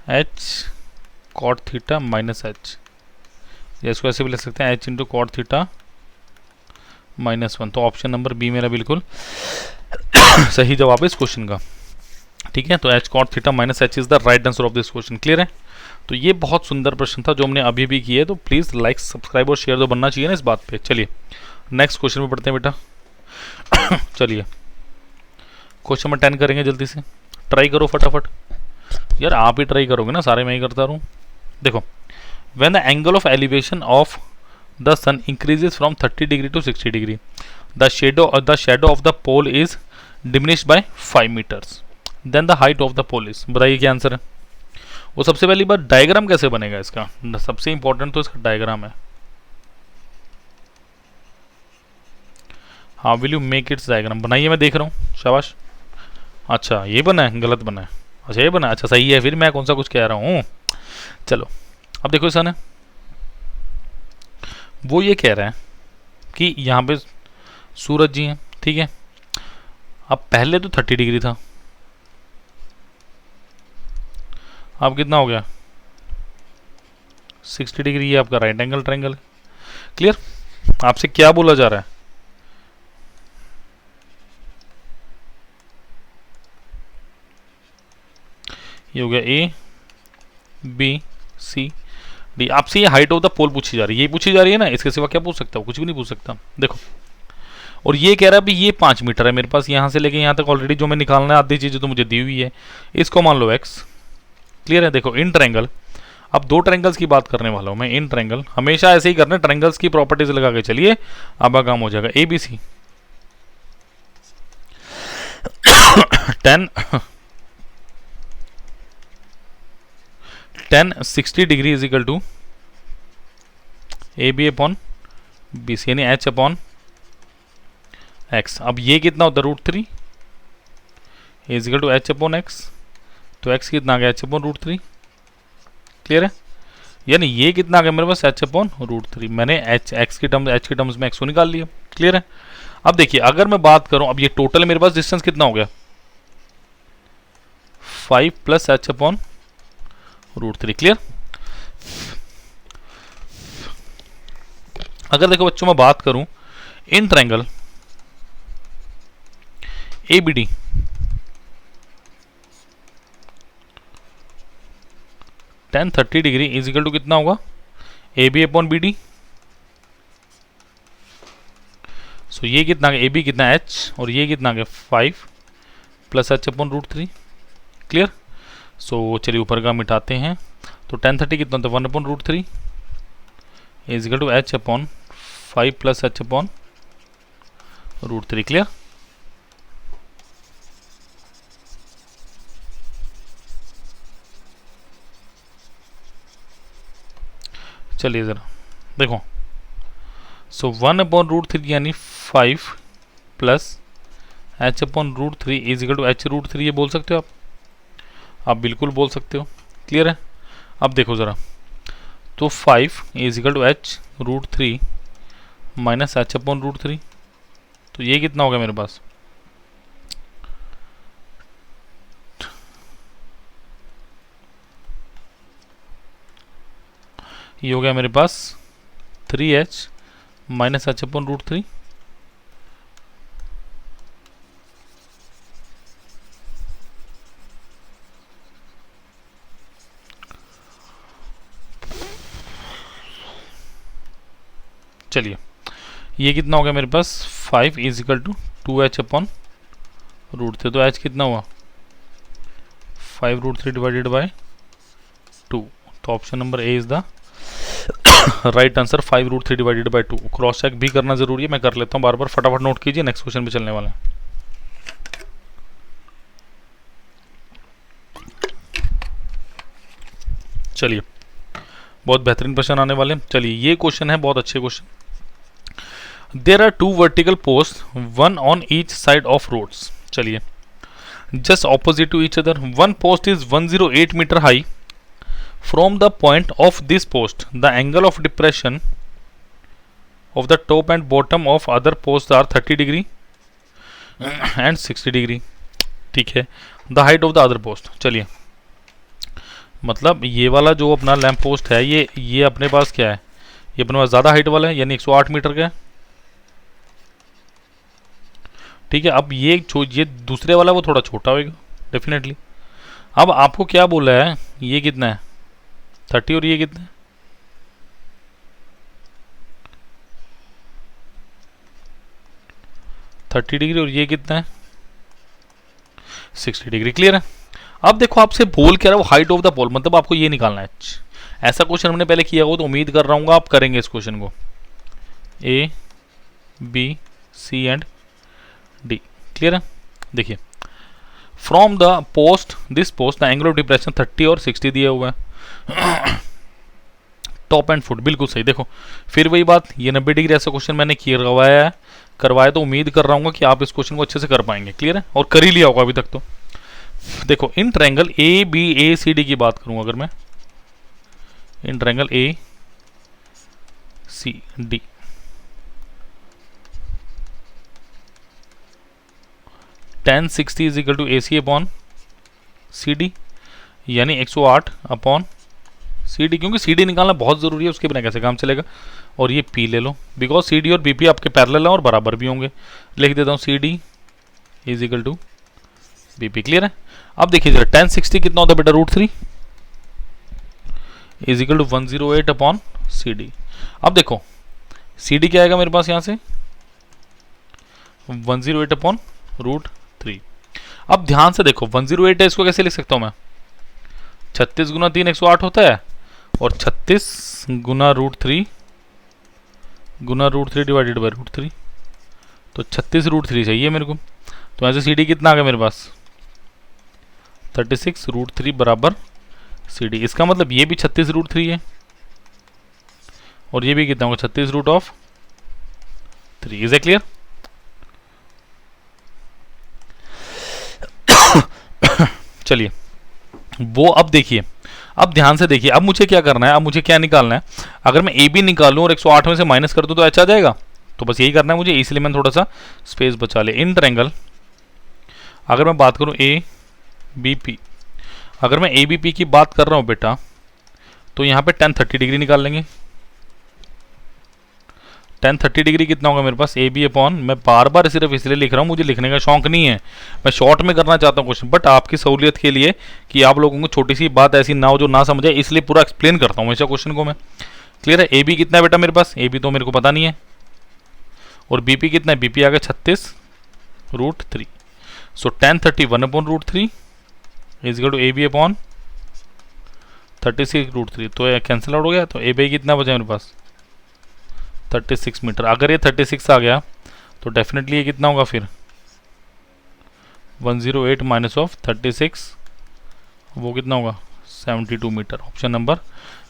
H cot theta minus H, या इसको ऐसे भी लिख सकते हैं H into cot theta minus 1। तो ऑप्शन नंबर बी मेरा बिल्कुल सही जवाब है इस क्वेश्चन का। ठीक है, तो H cot theta minus H is the right answer of this question. Clear है? तो ये बहुत सुंदर प्रश्न था जो हमने अभी भी किए, तो प्लीज़ लाइक सब्सक्राइब और शेयर तो बनना चाहिए ना इस बात पे। चलिए नेक्स्ट क्वेश्चन में पढ़ते हैं बेटा। चलिए क्वेश्चन नंबर 10 करेंगे, जल्दी से ट्राई करो फटाफट। यार आप ही ट्राई करोगे ना, सारे मैं ही करता रहूँ। देखो, when the angle of elevation of the sun increases from 30 degree to 60 degree, the shadow of the pole is diminished by 5 metres, then the height of the pole is. बताइए क्या आंसर है। वो सबसे पहली बात, डायग्राम कैसे बनेगा इसका, सबसे इंपॉर्टेंट तो इसका डायग्राम है। हाँ, will you make it's diagram, बनाइए, मैं देख रहा हूँ, शाबाश। अच्छा ये बना है, गलत बना है। अच्छा ये बना है, अच्छा सही है, फिर मैं कौन सा कुछ कह रहा हूँ। चलो अब देखो सन है, वो ये कह रहा है कि यहाँ पे सूरज जी हैं, ठीक है। अब पहले तो 30 डिग्री था, अब कितना हो गया 60 डिग्री। ये आपका राइट एंगल ट्रायंगल है। क्लियर? आपसे क्या बोला जा रहा है, ये हो गया ए बी सी डी। आपसे ये हाइट ऑफ द पोल पूछी जा रही है, ये पूछी जा रही है ना, इसके सिवा क्या पूछ सकता हूँ, कुछ भी नहीं पूछ सकता। देखो, और ये कह रहा है भी ये 5 मीटर है मेरे पास, यहाँ से लेके यहाँ तक ऑलरेडी जो मैं निकालना है आधी चीज़ें तो मुझे दी हुई है, इसको मान लो x। क्लियर है? देखो इन ट्रायंगल, अब दो ट्रायंगल्स की बात करने वाला हूँ मैं। इन ट्रायंगल हमेशा ऐसे ही करना, ट्रायंगल्स की प्रॉपर्टीज लगा के चलिए, अब काम हो जाएगा। A B C 10 60 degree is equal to A B upon B C, यानी एच अपॉन एक्स। अब ये कितना होता है √3 is equal to H upon x, तो एक्स कितना आ गया एच अपॉन √3। क्लियर है? यानी ये कितना आ गया मेरे पास एच अपॉन √3। मैंने एच एक्स की टर्म्स में एक्स को निकाल लिया। क्लियर है? अब देखिए अगर मैं बात करूं, अब ये टोटल मेरे पास डिस्टेंस कितना हो गया 5 प्लस एच अपॉन √3। क्लियर? अगर देखो बच्चों मैं बात करूं in triangle A B D, tan 30 degree is equal to कितना होगा A B upon B D. So ये कितना ए बी कितना एच, और ये कितना गया 5 प्लस एच अपॉन √3। क्लियर? सो चलिए ऊपर का मिटाते हैं, तो tan 30 कितना होता है 1 upon √3 is equal to H upon 5 plus H upon √3। Clear? चलिए ज़रा देखो, सो 1 अपॉन √3 यानी 5 plus H upon √3 is equal to H √3। ये बोल सकते हो आप बिल्कुल बोल सकते हो। क्लियर है? अब देखो ज़रा, तो 5 is equal to H √3 minus H upon √3, तो ये कितना होगा मेरे पास ये हो गया मेरे पास 3h माइनस एच अपॉन √3। चलिए ये कितना हो गया मेरे पास 5 is equal to 2h upon √3, तो h कितना हुआ 5 √3 डिवाइडेड बाय 2। तो option number A is the right answer, 5 √3 divided by 2। Cross check भी करना जरूरी है, मैं कर लेता हूँ बार बार, फटाफट नोट कीजिए, नेक्स्ट क्वेश्चन पे चलने वाला है। चलिए बहुत बेहतरीन प्रश्न आने वाले हैं। चलिए ये क्वेश्चन है बहुत अच्छे question. There are 2 vertical post, one on each side of roads. चलिए just opposite to each other. One post is 108 meter high. From the point of this post, the angle of depression of the top and bottom of other posts are 30 degree and 60 degree. ठीक है. The height of the other post. चलिए मतलब ये वाला जो अपना लैंप पोस्ट है ये अपने पास क्या है, ये अपने पास ज़्यादा हाइट वाला है, यानी 108 मीटर का है। ठीक है, अब ये दूसरे वाला वो थोड़ा छोटा होगा डेफिनेटली। अब आपको क्या बोला है, ये कितना है 30 और ये कितना है 30 डिग्री और ये कितना है 60 डिग्री। क्लियर है। अब देखो आपसे बोल क्या रहा है वो हाइट ऑफ द पोल, मतलब आपको ये निकालना है। ऐसा क्वेश्चन हमने पहले किया हो तो उम्मीद कर रहा हूँ आप करेंगे इस क्वेश्चन को। A B C and D. Clear है। देखिए from the post this post the angle of depression 30 और 60 दिया हुआ है। टॉप एंड फुट बिल्कुल सही। देखो फिर वही बात, ये 90 डिग्री ऐसा क्वेश्चन मैंने करवाया तो उम्मीद कर रहा हूँ कि आप इस क्वेश्चन को अच्छे से कर पाएंगे। क्लियर है, और कर ही लिया होगा अभी तक तो। देखो in triangle A B A C D की बात करूँ अगर मैं, in triangle A C D, tan 60 is equal to A C upon C D, यानी 108 अपॉन सी डी, क्योंकि सी डी निकालना बहुत ज़रूरी है, उसके बिना कैसे काम चलेगा। और ये पी ले लो, बिकॉज सी डी और बी पी आपके पैरेलल हैं और बराबर भी होंगे। लिख देता हूँ C D is equal to B P. Clear है। अब देखिए जरा tan 60 कितना होता है बेटा, √3 is equal to 108 upon C D. अब देखो सी डी क्या आएगा मेरे पास यहाँ से 108 अपॉन √3। अब ध्यान से देखो 108 है, इसको कैसे लिख सकता हूँ मैं, 36 गुना 3 108 होता है, और 36 गुना √3 डिवाइडेड बाई √3, तो 36 √3 चाहिए मेरे को। तो ऐसे सी डी कितना आ गया मेरे पास 36 √3 बराबर सी डी। इसका मतलब ये भी 36 √3 है और ये भी कितना होगा 36√3। Is a clear. चलिए वो अब देखिए, अब ध्यान से देखिए, अब मुझे क्या करना है, अब मुझे क्या निकालना है। अगर मैं ए बी निकालूं और 108 में से माइनस कर दूं तो एच आ जाएगा। तो बस यही करना है मुझे, इसलिए मैंने थोड़ा सा स्पेस बचा लिया। इन ट्रायंगल अगर मैं बात करूं ए बी पी, अगर मैं ए बी पी की बात कर रहा हूं बेटा, तो यहाँ पे tan 30 डिग्री निकाल लेंगे। tan 30 डिग्री कितना होगा मेरे पास, ए बी अपॉन, मैं बार बार सिर्फ इसलिए लिख रहा हूँ, मुझे लिखने का शौक नहीं है, मैं शॉर्ट में करना चाहता हूँ क्वेश्चन, बट आपकी सहूलियत के लिए कि आप लोगों को छोटी सी बात ऐसी ना हो जो ना समझे, इसलिए पूरा एक्सप्लेन करता हूँ हमेशा क्वेश्चन को मैं। क्लियर है। ए बी कितना है बेटा मेरे पास, ए बी तो मेरे को पता नहीं है, और बी पी कितना है, बी पी आ गया 36√3। So tan 30 1 upon √3 is equal to A B upon 36√3, तो ये कैंसिल आउट हो गया। तो ए बी कितना बचा मेरे पास 36 मीटर। अगर ये 36 आ गया तो डेफिनेटली ये कितना होगा फिर 108 माइनस ऑफ 36, वो कितना होगा 72 मीटर। Option number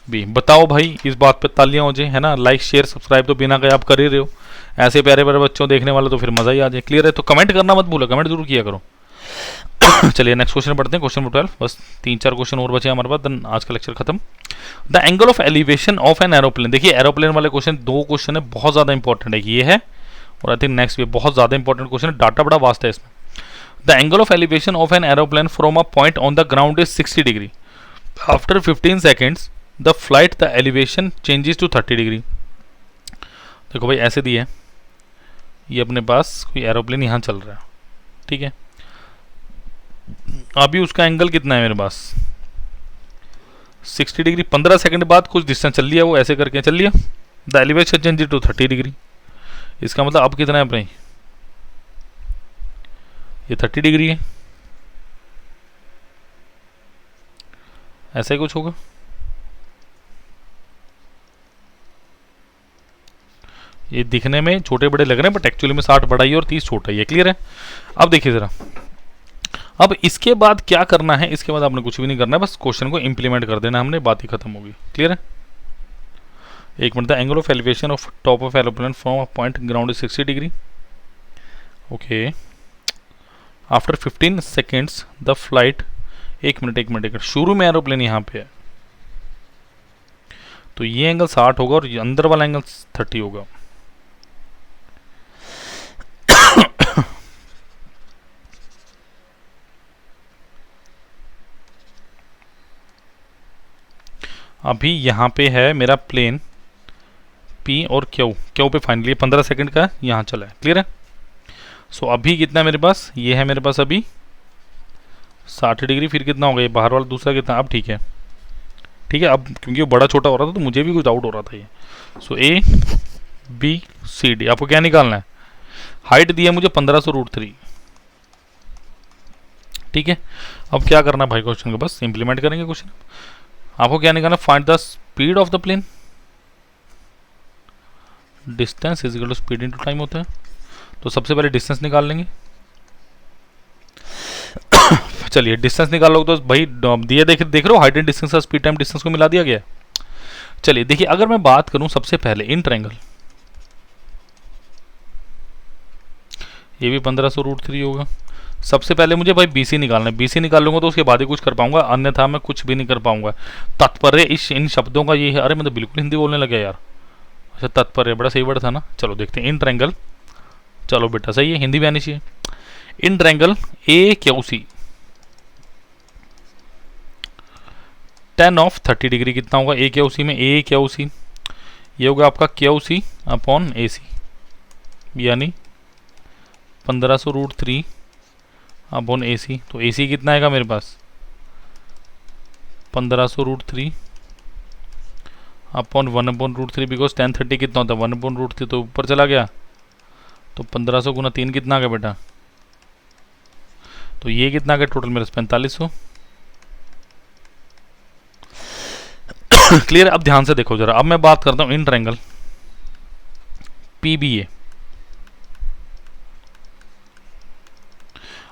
B. बताओ भाई इस बात पे तालियां हो जाए, है ना। लाइक शेयर सब्सक्राइब तो बिना कहे आप कर ही रहे हो, ऐसे प्यारे प्यारे बच्चों देखने वाले तो फिर मजा ही आ जाए। क्लियर है। तो कमेंट करना मत भूलो, कमेंट जरूर किया करो। चलिए नेक्स्ट क्वेश्चन पढ़ते हैं, क्वेश्चन नंबर 12। बस 3-4 क्वेश्चन और बचे हमारे पास, देन आज का लेक्चर खत्म। The angle of elevation of an aeroplane. देखिए एरोप्लेन वाले क्वेश्चन 2 क्वेश्चन है, बहुत ज़्यादा इंपॉर्टेंट है। ये है और आई थिंक नेक्स्ट भी बहुत ज़्यादा इंपॉर्टेंट क्वेश्चन है, डाटा बड़ा वास्ट है इसमें। The angle of elevation of an aeroplane from a point on the ground is 60 degree. After 15 seconds the flight the elevation changes to 30 degree. देखो भाई ऐसे दिए, ये अपने पास कोई एरोप्लेन यहाँ चल रहा है, ठीक है। अभी उसका एंगल कितना है मेरे पास 60 डिग्री। 15 सेकंड बाद कुछ डिस्टेंस चल लिया, वो ऐसे करके चल लिया। The elevation change to 30 degree. इसका मतलब अब कितना है अपने, ये 30 डिग्री है, ऐसा ही कुछ होगा। ये दिखने में छोटे बड़े लग रहे हैं बट एक्चुअली में 60 बड़ा ही है और 30 छोटा ही है। क्लियर है। अब देखिए जरा, अब इसके बाद क्या करना है, इसके बाद आपने कुछ भी नहीं करना है, बस क्वेश्चन को इंप्लीमेंट कर देना, हमने बात ही खत्म होगी। क्लियर है। एक minute, the angle of elevation of top of aeroplane from a point ground is 60 degree. Okay, after 15 seconds the flight, एक मिनट, शुरू में एरोप्लेन यहाँ पे है तो ये एंगल 60 होगा और अंदर वाला एंगल 30 होगा। अभी यहाँ पे है मेरा प्लेन P और Q पे फाइनली 15 सेकंड का यहाँ चला है, क्लियर है। सो अभी कितना है मेरे पास, ये है मेरे पास अभी 60 डिग्री, फिर कितना हो गया बाहर वाला दूसरा कितना, अब ठीक है ठीक है। अब क्योंकि वो बड़ा छोटा हो रहा था तो मुझे भी कुछ डाउट हो रहा था ये। सो ABCD आपको क्या निकालना है, हाइट दी है मुझे 1500√3, ठीक है। अब क्या करना है भाई, क्वेश्चन को बस इंप्लीमेंट करेंगे क्वेश्चन। आपको क्या निकालना, find the speed of the plane, distance is equal to speed into time होता है, तो सबसे पहले डिस्टेंस निकाल लेंगे। चलिए डिस्टेंस निकाल लो, तो भाई दिए देख रहे हो हाइट एंड डिस्टेंस और स्पीड टाइम डिस्टेंस को मिला दिया गया है। चलिए देखिए, अगर मैं बात करूं सबसे पहले इन ट्रायंगल, ये भी 1500√3 होगा। सबसे पहले मुझे भाई BC निकालना है, BC निकाल लूंगा तो उसके बाद ही कुछ कर पाऊंगा, अन्यथा मैं कुछ भी नहीं कर पाऊंगा। तात्पर्य इन शब्दों का ये है, अरे मैं तो बिल्कुल हिंदी बोलने लगा यार। अच्छा तात्पर्य बड़ा सही वर्ड था ना। चलो देखते हैं इन ट्रायंगल, चलो बेटा सही है, हिंदी भी आनी चाहिए। In triangle AQC tan of 30 degree कितना होगा, AQC में AQC ये होगा आपका QC अपॉन AC, यानी 1500√3 अपॉन AC। तो AC कितना आएगा मेरे पास 1500√3 अपॉन 1/√3, बिकॉज tan 30 कितना होता है 1/√3, तो ऊपर चला गया, तो 1500 गुना 3 कितना आ गया बेटा, तो ये कितना आ गया टोटल मेरे 4500। क्लियर। अब ध्यान से देखो जरा, अब मैं बात करता हूं इन ट्रायंगल PBA।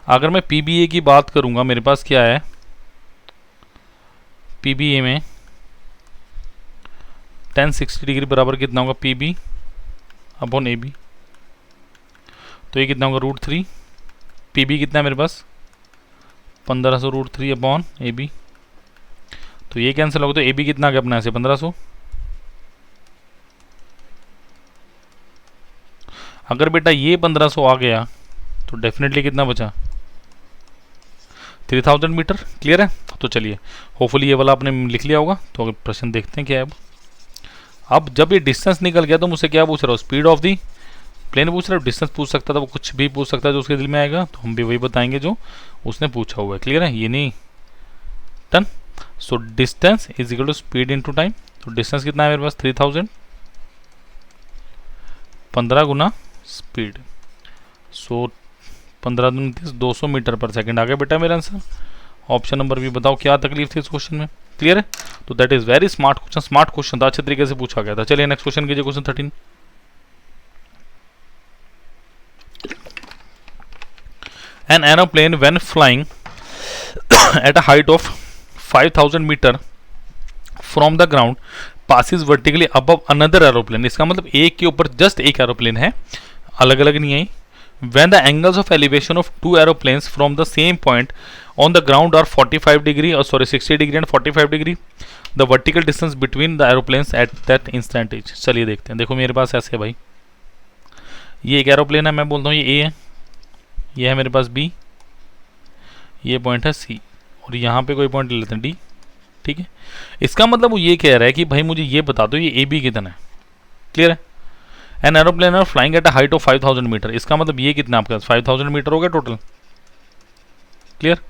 अगर मैं PBA की बात करूंगा, मेरे पास क्या है PBA में tan 60 डिग्री बराबर कितना होगा PB अपॉन AB, तो ये कितना होगा √3। PB कितना है मेरे पास 1500√3 अपॉन AB, तो ये कैंसिल होगा, तो AB कितना आ गया अपना ऐसे 1500। अगर बेटा ये 1500 आ गया तो डेफिनेटली कितना बचा 3000 मीटर, क्लियर है। तो चलिए होपफुली ये वाला आपने लिख लिया होगा। तो अगर प्रश्न देखते हैं क्या है अब जब ये डिस्टेंस निकल गया तो मुझसे क्या पूछ रहा हो, स्पीड ऑफ दी प्लेन पूछ रहा है, डिस्टेंस पूछ सकता था, वो कुछ भी पूछ सकता है जो उसके दिल में आएगा, तो हम भी वही बताएंगे जो उसने पूछा हुआ है, क्लियर है, ये नहीं done. So distance is equal to speed into time, तो डिस्टेंस कितना है मेरे पास 3000, 15 गुना स्पीड, सो 15 दूनी 30, 200 मीटर पर सेकंड आ गया बेटा मेरा आंसर। ऑप्शन नंबर भी बताओ क्या तकलीफ थी इस क्वेश्चन में, क्लियर है। तो that is very smart question, smart question था, अच्छे तरीके से पूछा गया था। चलिए नेक्स्ट क्वेश्चन कीजिए, question 13। An aeroplane when flying at a height of 5000 meter from the ground passes vertically above another aeroplane। इसका मतलब एक के ऊपर जस्ट एक एरोप्लेन है, अलग अलग नहीं है। When the angles of elevation of two aeroplanes from the same point on the ground are 45 degree, or sorry 60 degree and 45 degree, the vertical distance between the aeroplanes at that instant is। चलिए देखते हैं। देखो मेरे पास ऐसे है भाई, ये एक एरोप्लेन है, मैं बोलता हूँ ये A है, ये है मेरे पास B, ये पॉइंट है C, और यहाँ पे कोई पॉइंट ले लेते हैं D, ठीक है। इसका मतलब वो ये कह रहा है कि भाई मुझे ये बता दो ये AB कितना है, क्लियर है। An aeroplane are flying at a height of 5000 metre, इसका मतलब ये कितना आपके पास 5000 मीटर हो गया टोटल, क्लियर।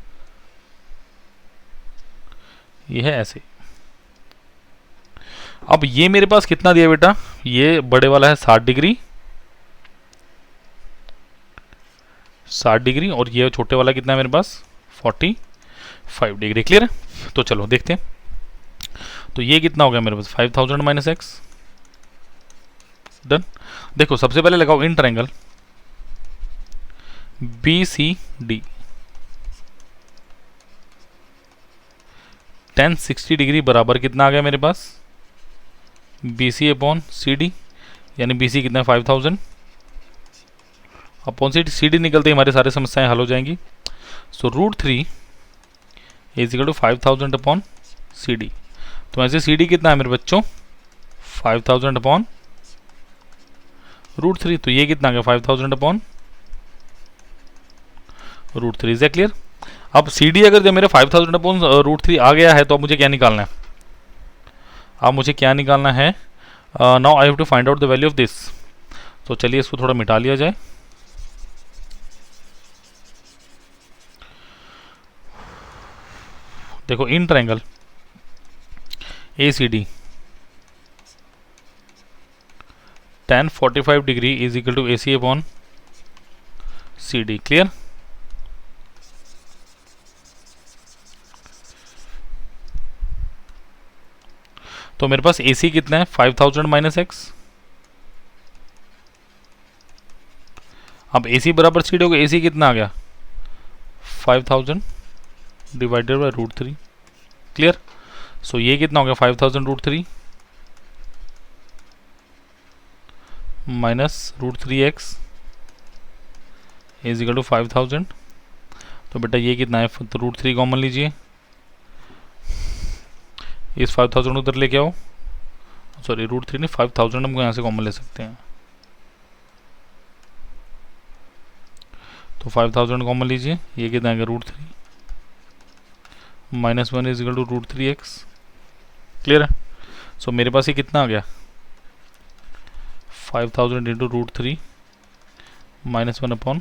ये है ऐसे। अब ये मेरे पास कितना दिया बेटा, ये बड़े वाला है 60 डिग्री, 60 डिग्री, और ये छोटे वाला कितना है मेरे पास 45 डिग्री, क्लियर है। तो चलो देखते हैं, तो ये कितना हो गया मेरे पास 5000 माइनस एक्स, डन। देखो सबसे पहले लगाओ in triangle BCD, tan 60 degree बराबर कितना आ गया मेरे पास BC अपॉन CD, यानी BC कितना है 5000 अपॉन CD निकलते ही हमारे सारे समस्याएं हल हो जाएंगी। So √3 is equal to 5000 upon CD। तो ऐसे CD कितना है मेरे बच्चों 5000 अपॉन √3, तो ये कितना आ गया 5000 अपॉन √3, इज क्लियर। अब CD अगर जब मेरे 5000 अपॉन √3 आ गया है तो अब मुझे क्या निकालना है, अब मुझे क्या निकालना है, now I have to find out the value of this. तो चलिए इसको थोड़ा मिटा लिया जाए। देखो in triangle ACD tan 45 degree is equal to AC upon CD। Clear? तो मेरे पास AC कितना है 5000 माइनस एक्स। अब AC बराबर CD होगा, AC कितना आ गया 5000 डिवाइडेड बाई √3। क्लियर? सो ये कितना हो गया 5000 √3 minus √3x is equal to 5000। तो बेटा ये कितना है, तो √3 कॉमन लीजिए, इस 5000 उधर लेके आओ, सॉरी √3 नहीं 5000 हम यहाँ से कॉमन ले सकते हैं। तो 5000 कॉमन लीजिए, ये कितना आएगा √3 minus 1 is equal to √3x। Clear है? सो मेरे पास ये कितना आ गया 5000 इंटू √3 माइनस 1 अपॉन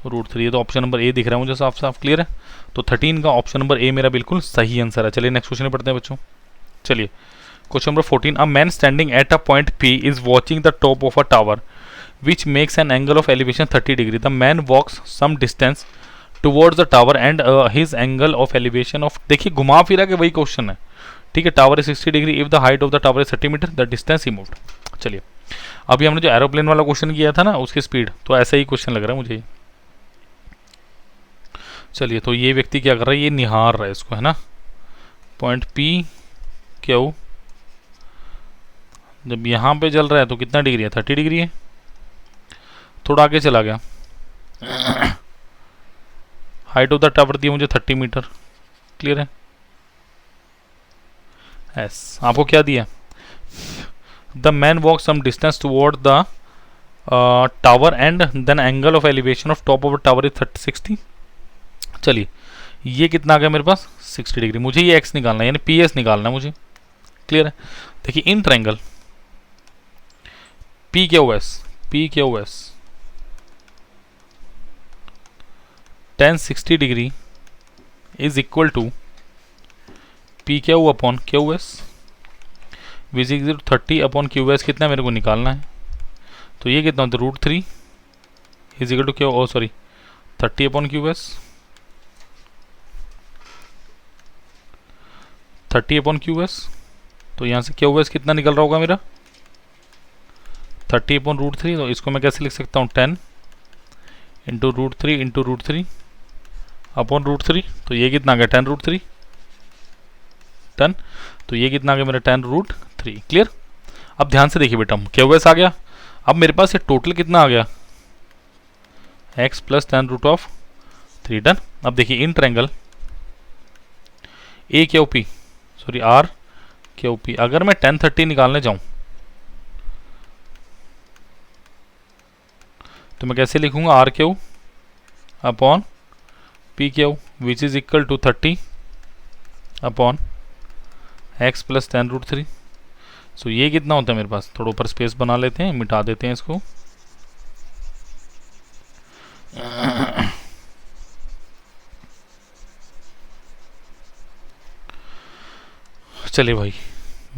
√3। ये तो ऑप्शन नंबर ए दिख रहा है मुझे साफ साफ। क्लियर है? तो 13 का ऑप्शन नंबर ए मेरा बिल्कुल सही आंसर है। चलिए नेक्स्ट क्वेश्चन पढ़ते हैं बच्चों। चलिए question number 14, a man standing at a point P is watching the top of a tower which makes an angle of elevation 30 degree. The man walks some distance towards the tower and his angle of elevation of, देखिए घुमा फिरा के वही क्वेश्चन है, ठीक है। Tower is 60 degree if the height of the tower is 30 metre, the distance he moved। चलिए अभी हमने जो एरोप्लेन वाला क्वेश्चन किया था ना उसकी स्पीड, तो ऐसा ही क्वेश्चन लग रहा है मुझे। चलिए तो ये व्यक्ति क्या कर रहा है, ये निहार रहा है इसको, है ना। पॉइंट P Q जब यहाँ पे चल रहा है तो कितना डिग्री है 30 डिग्री है। थोड़ा आगे चला गया, हाइट ऑफ द टावर दी मुझे 30 मीटर। क्लियर है? यस। आपको क्या दिया, the man walk some distance toward the tower and then angle of elevation of top of the tower is 60। चलिए ये कितना आ गया मेरे पास 60 डिग्री। मुझे ये एक्स निकालना है, यानी PS निकालना है मुझे। क्लियर है? देखिए in triangle PQS tan 60 degree is equal to PQ upon QS which is 30 upon QS। कितना मेरे को निकालना है, तो ये कितना होता है √3 इज इक्वल टू क्या, oh sorry 30 upon QS, 30 upon QS। तो यहाँ से QS कितना निकल रहा होगा मेरा 30 अपॉन √3। तो इसको मैं कैसे लिख सकता हूँ 10 इंटू √3 इंटू √3 अपॉन √3। तो ये कितना आ गया 10 √3 10। तो ये कितना आ गया मेरा 10 √3। क्लियर? अब ध्यान से देखिए बेटा, QS आ गया। अब मेरे पास ये टोटल कितना आ गया x प्लस 10 √3। डन। अब देखिए in triangle AQP sorry RQP, अगर मैं 10 30 निकालने जाऊं तो मैं कैसे लिखूंगा RQ upon PQ which is equal to 30 upon x plus 10 √3। So ये कितना होता है मेरे पास, थोड़ा ऊपर स्पेस बना लेते हैं, मिटा देते हैं इसको। चलिए भाई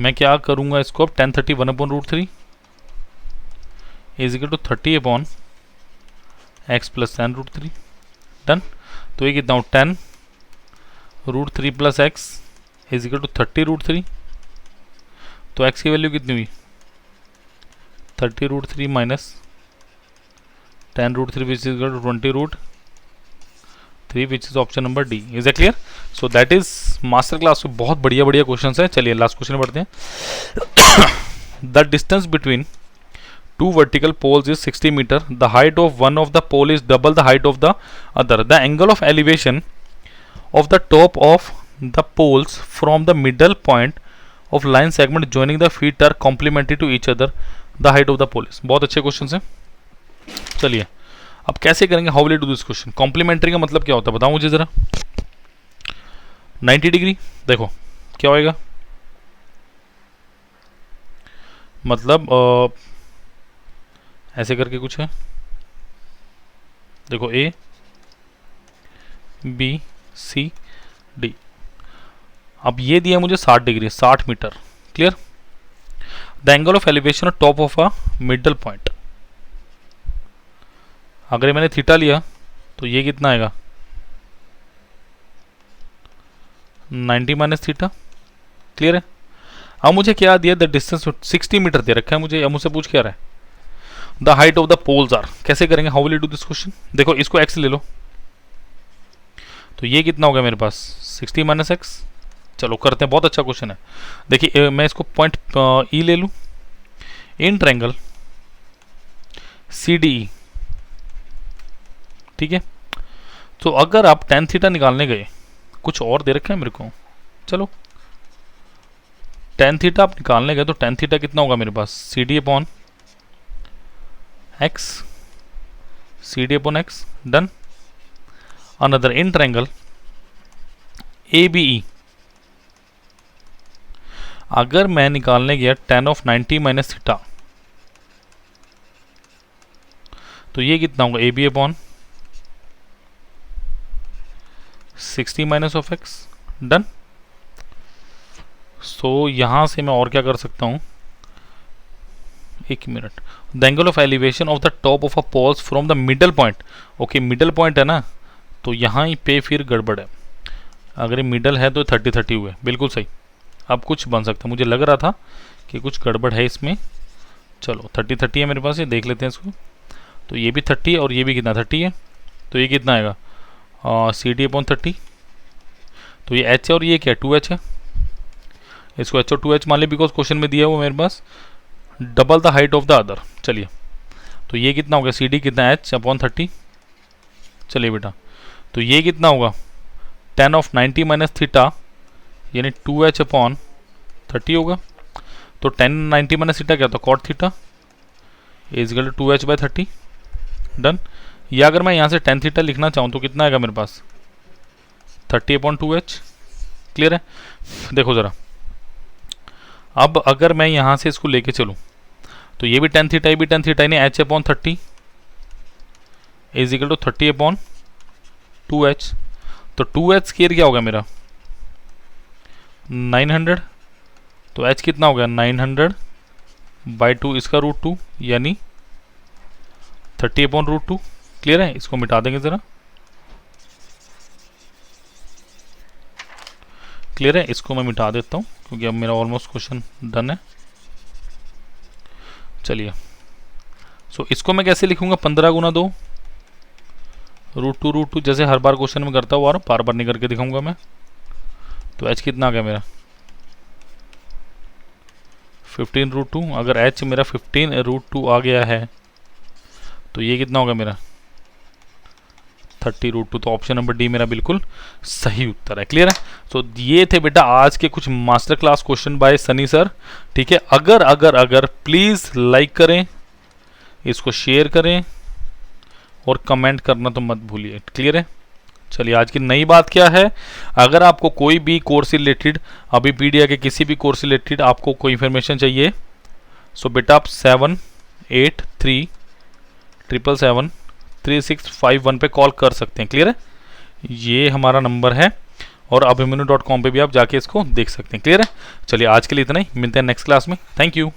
मैं क्या करूंगा इसको अब 10 30 1 upon √3 is equal to 30 upon x plus 10 √3। Done. तो ये कितना हो 10 √3 plus x is equal to 30 √3। तो x की वैल्यू कितनी हुई 30 √3 minus 10 √3 which is equal to 20 √3 which is option number D. Is it clear? So that is master class में बहुत बढ़िया बढ़िया क्वेश्चन है। चलिए लास्ट क्वेश्चन पढ़ते हैं। The distance between two vertical poles is 60 meter. The height of one of the pole is double the height of the other. The angle of elevation of the top of the poles from the middle point of line segment joining the feet are complementary to each other. The height of the pole is। बहुत अच्छे क्वेश्चन हैं। चलिए अब कैसे करेंगे, how will you do this question. Complementary का मतलब क्या होता है बताओ मुझे जरा। 90 डिग्री देखो क्या होएगा मतलब ऐसे करके कुछ है, देखो ए बी सी डी। अब ये दिया मुझे 60 degree, 60 metre. Clear? The angle of elevation of top of a middle point, अगर मैंने थीटा लिया तो ये कितना आएगा, 90 माइनस थीटा। क्लियर है? अब मुझे क्या दिया, द डिस्टेंस 60 मीटर दे रखा है मुझे। अब मुझसे पूछ क्या रहा है, the height of the poles are. कैसे करेंगे, how will you do this question? देखो इसको x ले लो, तो ये कितना होगा मेरे पास, 60 माइनस एक्स। चलो करते हैं, बहुत अच्छा क्वेश्चन है। देखिए मैं इसको पॉइंट ई ले लूँ, in triangle C D E. ठीक है, तो अगर आप tan थीटा निकालने गए, कुछ और दे रखे हैं मेरे को, चलो tan थीटा आप निकालने गए तो tan थीटा कितना होगा मेरे पास, C D upon X, C D upon X. Done. Another in triangle A B E, अगर मैं निकालने गया tan ऑफ 90 माइनस थीटा, तो ये कितना होगा, A B upon 60 minus of X. Done. So यहां से मैं और क्या कर सकता हूं, एक minute, the angle of elevation of the top of a poles from the middle point. Okay middle point है ना, तो यहाँ पे फिर गड़बड़ है, अगर ये मिडल है तो 30-30 हुए, बिल्कुल सही। अब कुछ बन सकता है, मुझे लग रहा था कि कुछ गड़बड़ है इसमें। चलो 30-30 है मेरे पास, ये देख लेते हैं इसको। तो ये भी 30 है और ये भी कितना 30 है, तो ये कितना आएगा, सी डी अपॉन 30। तो ये एच है और ये क्या है, 2h है। इसको एच और 2h मान लिया, बिकॉज क्वेश्चन में दिया है वो मेरे पास double the height of the other. चलिए तो ये कितना होगा, सी डी कितना, एच अपॉन 30। चलिए बेटा, तो ये कितना होगा, tan ऑफ 90 माइनस थीटा यानी 2h अपॉन 30 होगा। तो tan 90 माइनस थीटा क्या होता है, cot theta is equal to 2h by 30। Done. या अगर मैं यहाँ से tan थीटा लिखना चाहूँ तो कितना आएगा मेरे पास, 30 अपॉन 2h। क्लियर है? देखो ज़रा, अब अगर मैं यहाँ से इसको लेके चलूँ तो ये भी tan थीटा, ये भी tan थीटा, यानी h upon 30 is equal to 30 upon 2h। तो 2h स्क्वायर क्या होगा मेरा, 900। तो h कितना हो गया, 900 बाई 2, इसका √2 यानी 30 अपॉन √2। क्लियर है? इसको मिटा देंगे ज़रा। क्लियर है? इसको मैं मिटा देता हूँ क्योंकि अब मेरा ऑलमोस्ट क्वेश्चन डन है। चलिए सो इसको मैं कैसे लिखूंगा, 15 गुना 2 √2 जैसे हर बार क्वेश्चन में करता हुआ, बार बार नहीं करके दिखाऊंगा मैं। तो h कितना आ गया मेरा, 15 √2। अगर h मेरा 15 √2 आ गया है तो ये कितना होगा मेरा, 30 √2। तो ऑप्शन नंबर डी मेरा बिल्कुल सही उत्तर है। क्लियर है? तो ये थे बेटा आज के कुछ master class question by Sunny sir. ठीक है, अगर अगर अगर प्लीज लाइक करें, इसको शेयर करें और कमेंट करना तो मत भूलिए। क्लियर है? चलिए आज की नई बात क्या है, अगर आपको कोई भी कोर्स रिलेटेड, अभी पीडिया के किसी भी कोर्स रिलेटेड आपको कोई इन्फॉर्मेशन चाहिए, सो बेटा आप 7837773651 पे कॉल कर सकते हैं। क्लियर है? ये हमारा नंबर है और abhimanyu.com पे भी आप जाके इसको देख सकते हैं। क्लियर है? चलिए आज के लिए इतना ही, मिलते हैं नेक्स्ट क्लास में। Thank you.